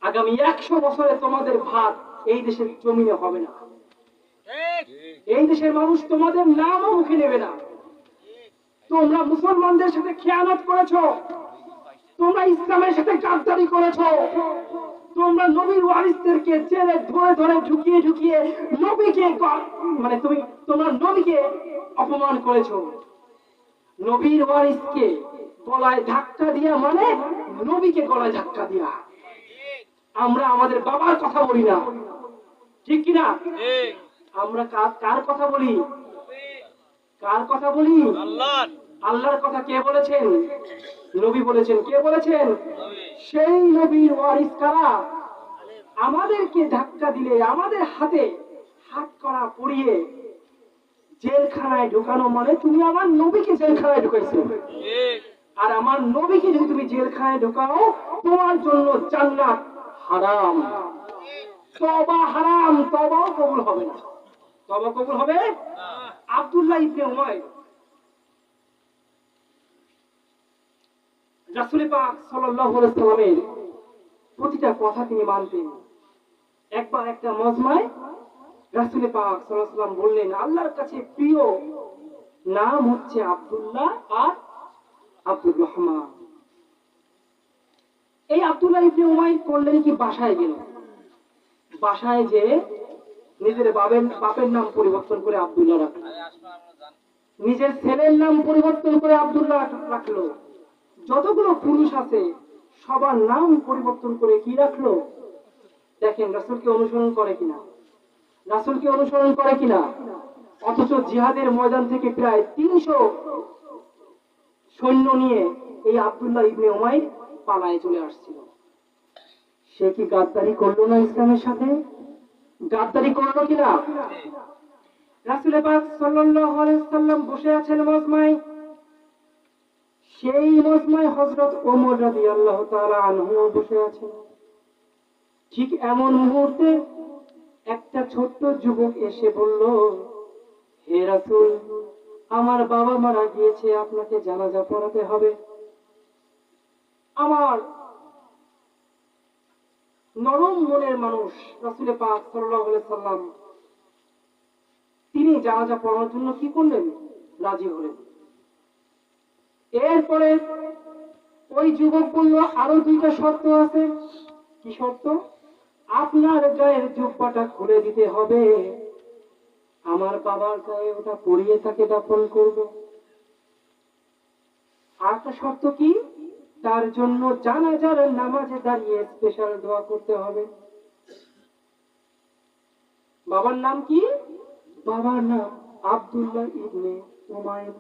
আগামী 100 বছরে তোমাদের ভাত এই দেশের জমিনে হবে না। এই দেশের মানুষ তোমাদের নামও মুখে নেবে না। তোমরা মুসলমানদের সাথে খেয়ানত করেছো, তোমরা ইসলামের সাথে গাদ্দারি করেছো, তোমরা নবীর ওয়ারিসদেরকে জেলে ধরে ধরে ঢুকিয়ে ঢুকিয়ে নবীকে তোমরা নবীকে অপমান করেছো। নবীর ওয়ারিসকে গলায় ধাক্কা দিয়া মানে নবীকে গলায় ধাক্কা দিয়া। আমরা আমাদের বাবার কথা বলি না, ঠিক কিনা? আমরা কার কথা বলি? কার কথা বলি? আল্লাহর কথা কে বলেছেন? নবী বলেছেন। কে বলেছেন? সেই নবীর ওয়ারিস কারা? আমাদেরকে ধাক্কা দিলে, আমাদের হাতে হাত করা পরিয়ে জেলখানায় ঢুকানো মানে তুমি আমার নবীকে জেলখানায় ঢুকাইছো। আর আমার নবীকে যদি তুমি জেলখানায় ঢুকাও, তোমার জন্য জান্নাত হারাম, তওবা হারাম, তওবাও কবুল হবে না। তওবা কবুল হবে? আব্দুল্লাহ ইবনে উমাইর রাসূল পাক সাল্লাল্লাহু আলাইহি সাল্লামের প্রতিটা কথা তিনি মানতেন। একবার একটা মজমায় রাসূল পাক সাল্লাল্লাহু আলাইহি সাল্লাম বললেন, আল্লাহর কাছে প্রিয় নাম হচ্ছে আব্দুল্লাহ আর আব্দুর রহমান। এই আব্দুল্লাহ ইবনে উমাইর করলেন কি, বাসায় গেল। বাসায় যে নিজের বাপের নাম পরিবর্তন করে আব্দুল্লাহ রাখলো, নিজের ছেলের নাম পরিবর্তন করে আব্দুল্লাহ রাখলো। যতগুলো পুরুষ আছে সবার নাম পরিবর্তন করে কি রাখলো? দেখেন রাসূলকে অনুসরণ করে কিনা, রাসূলকে অনুসরণ করে কিনা। অথচ জিহাদের ময়দান থেকে প্রায় 300 সৈন্য নিয়ে এই আব্দুল্লাহ ইবনে উমাইর পালায়ে চলে আসছিল। সে কি গাদ্দারি করলো না ইসলামের সাথে? গাদ্দারি করলো কিনা? রাসূল পাক সাল্লাল্লাহু আলাইহি সাল্লাম বসে আছেন মজমায়। সেই মজমায় হযরত ওমর রাদিয়াল্লাহু তাআলা আনহু বসে আছেন। ঠিক এমন মুহূর্তে একটা ছোট্ট যুবক এসে বলল, হে রাসূল, আমার বাবা মারা গিয়েছে, আপনাকে জানাজা পড়াতে হবে। আমার নরম মনের মানুষ রাসূল পাক সাল্লাল্লাহু আলাইহি সাল্লাম তিনি জানাজা পড়ানোর জন্য কি করলেন? রাজি হলেন। এরপরে ওই যুবক বলল, আরো 2টা শর্ত আছে। কি শর্ত? আপনার গায়ের জুব্বাটা খুলে দিতে হবে, আমার বাবার গায়ে ওটা পরিয়ে তাকে দাফন করব। আর একটা শর্ত কি? তার জন্য জানাজার নামাজে দাঁড়িয়ে স্পেশাল দোয়া করতে হবে। বাবার নাম কি? বাবার নাম আব্দুল্লাহ ইবনে উমাইর।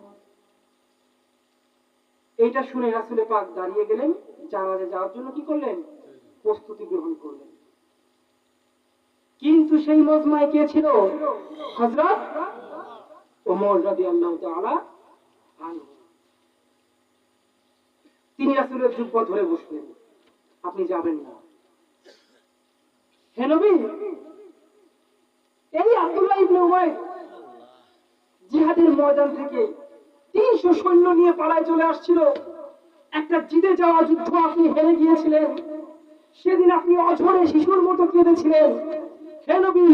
এইটা শুনে রাসূল পাক দাঁড়িয়ে গেলেন, জানাজা যাওয়ার জন্য কি করলেন? প্রস্তুতি গ্রহণ করলেন। কিন্তু সেই মজমায় কে ছিল? হযরত ওমর রাদিয়াল্লাহু তাআলা আনহু। তিনি রাসূলের জুব্বা ধরে বসলেন, আপনি যাবেন না। হে নবী, এই আব্দুল্লাহ ইবনে উমাইর জিহাদের ময়দান থেকে 300 সৈন্য নিয়ে পালায় চলে আসছিল। একটা জিতে যাওয়া যুদ্ধ আপনি হেরে গিয়েছিলেন। সেদিন আপনি অঝরে শিশুর মতো কেঁদেছিলেন। হে নবী,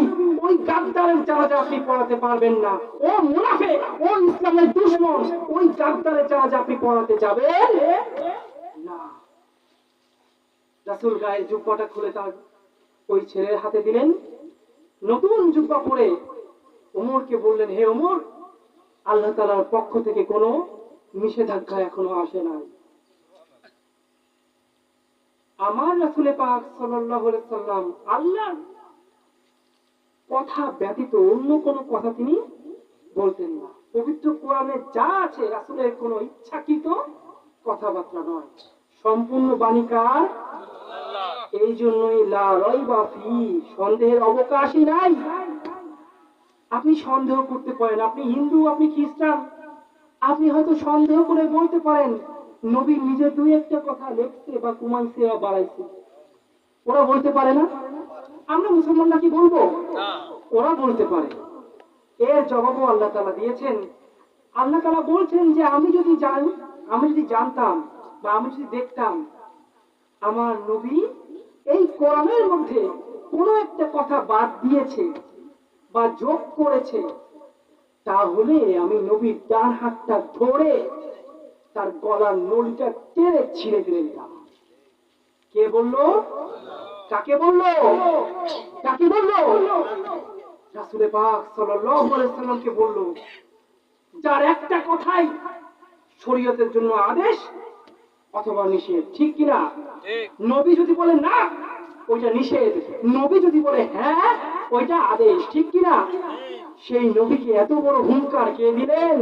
ওই গাদ্দারের জানাজা আপনি পড়াতে পারবেন না। ও মুনাফিক, ও ইসলামের দুশমন, ওই গাদ্দারের জানাজা আপনি পড়াতে যাবেন না। রাসূল গায়ের জুব্বাটা খুলে তার ওই ছেলের হাতে দিলেন। নতুন জুব্বা পরে ওমরকে বললেন, হে ওমর, আল্লাহ তাআলার পক্ষ থেকে কোনো নিষেধাজ্ঞা এখনো আসে নাই। আমার রাসূল পাক সাল্লাল্লাহু আলাইহি সাল্লাম আল্লাহর কথা ব্যতীত অন্য কোনো কথা তিনি বলতেন না। পবিত্র কোরআনে যা আছে রাসূলের কোনো ইচ্ছাকৃত কথাবার্তা নয়, সম্পূর্ণ বাণী কার? এই জন্যই লা রাইবা ফি, সন্দেহের অবকাশই নাই। আপনি সন্দেহ করতে পারেন, আপনি হিন্দু, আপনি খ্রিস্টান, আপনি হয়তো সন্দেহ করে বলতে পারেন নবী নিজে 2-1টা কথা লিখছে বা কমাইছে বা বাড়াইছে। ওরা বলতে পারে না? আমরা মুসলমানরা কি বলবো? ওরা বলতে পারে। এর জবাবও আল্লাহ তাআলা দিয়েছেন। আল্লাহ তাআলা বলছেন যে আমি যদি জানতাম বা আমি যদি দেখতাম আমার নবী এই কোরআনের মধ্যে কোনো একটা কথা বাদ দিয়েছে, বা যোগ করেছে, তাহলে আমি নবীর ডান হাতটা ধরে তার গলার নলিটা টেনে ছিঁড়ে ফেলে দিতাম। কে বললো? কাকে বললো? কাকে বললো? রাসূল পাক সাল্লাল্লাহু আলাইহি সাল্লামকে বললো, যার একটা কথাই শরীয়তের জন্য আদেশ অথবা নিষেধ, ঠিক কিনা? নবী যদি বলে না, ওইটা নিষেধ, নবী যদি বলে হ্যাঁ, ওইটা আদেশ, ঠিক কিনা? সেই নবীকে এত বড় হুঙ্কার কে দিলেন?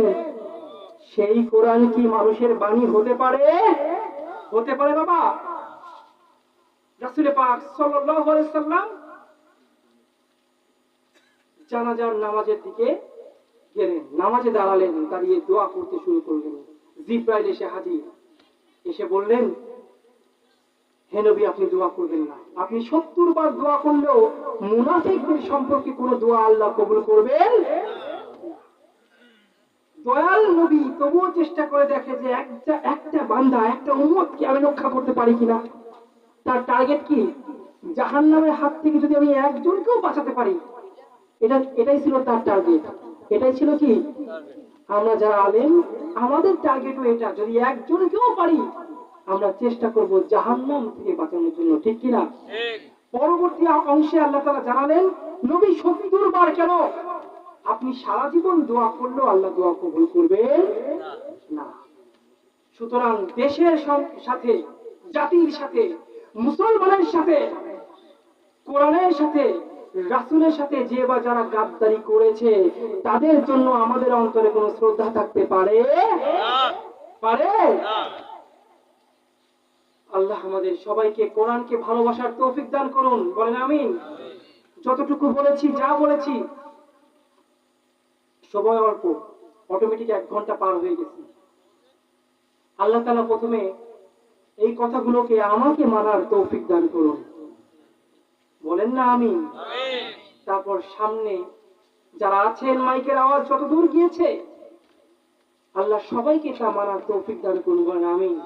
সেই কোরআন কি মানুষের বাণী হতে পারে? হতে পারে বাবা? রাসূল পাক সাল্লাল্লাহু আলাইহি সাল্লাম জানাজার নামাজের দিকে গেলেন, নামাজে দাঁড়ালেন, দাঁড়িয়ে দোয়া করতে শুরু করলেন। জিবরাইল এসে হাজির, এসে বললেন, হে নবী, আপনি দোয়া করবেন না। আপনি 70 বার দোয়া করলেও মুনাফিকদের সম্পর্কে কোনো দোয়া আল্লাহ কবুল করবেন? দয়াল নবী তবুও চেষ্টা করে দেখে যে একটা বান্দা, একটা উম্মতকে আমি রক্ষা করতে পারি কিনা। তার টার্গেট কি? জাহান্নামের হাত থেকে যদি আমি একজনকেও বাঁচাতে পারি, এটাই ছিল তার টার্গেট। এটাই ছিল কি? আমরা যারা আলেম, আমাদের টার্গেটও এটা, যদি একজনকেও পারি আমরা চেষ্টা করব জাহান্নাম থেকে বাঁচানোর জন্য, ঠিক কিনা? পরবর্তী অংশে আল্লাহ তাআলা জানালেন, নবী 70 বার কেন, আপনি সারা জীবন দোয়া করলেও আল্লাহ দোয়া কবুল করবেন না। সুতরাং দেশের সাথে, জাতির সাথে, মুসলমানের সাথে, কোরআনের সাথে, রাসূলের সাথে যে বা যারা গাদ্দারি করেছে, তাদের জন্য আমাদের অন্তরে কোনো শ্রদ্ধা থাকতে পারে? পারে? আল্লাহ আমাদের সবাইকে কোরআনকে ভালোবাসার তৌফিক দান করুন, বলেন আমিন। যতটুকু বলেছি, যা বলেছি, সময় অল্প, অটোমেটিক 1 ঘন্টা পার হয়ে গেছে। আল্লাহ তাআলা প্রথমে এই কথাগুলোকে আমাকে মানার তৌফিক দান করুন, বলেন না আমিন। তারপর সামনে যারা আছেন, মাইকের আওয়াজ যত দূর গিয়েছে, আল্লাহ সবাইকে তা মানার তৌফিক দান করুন, বলেন আমিন।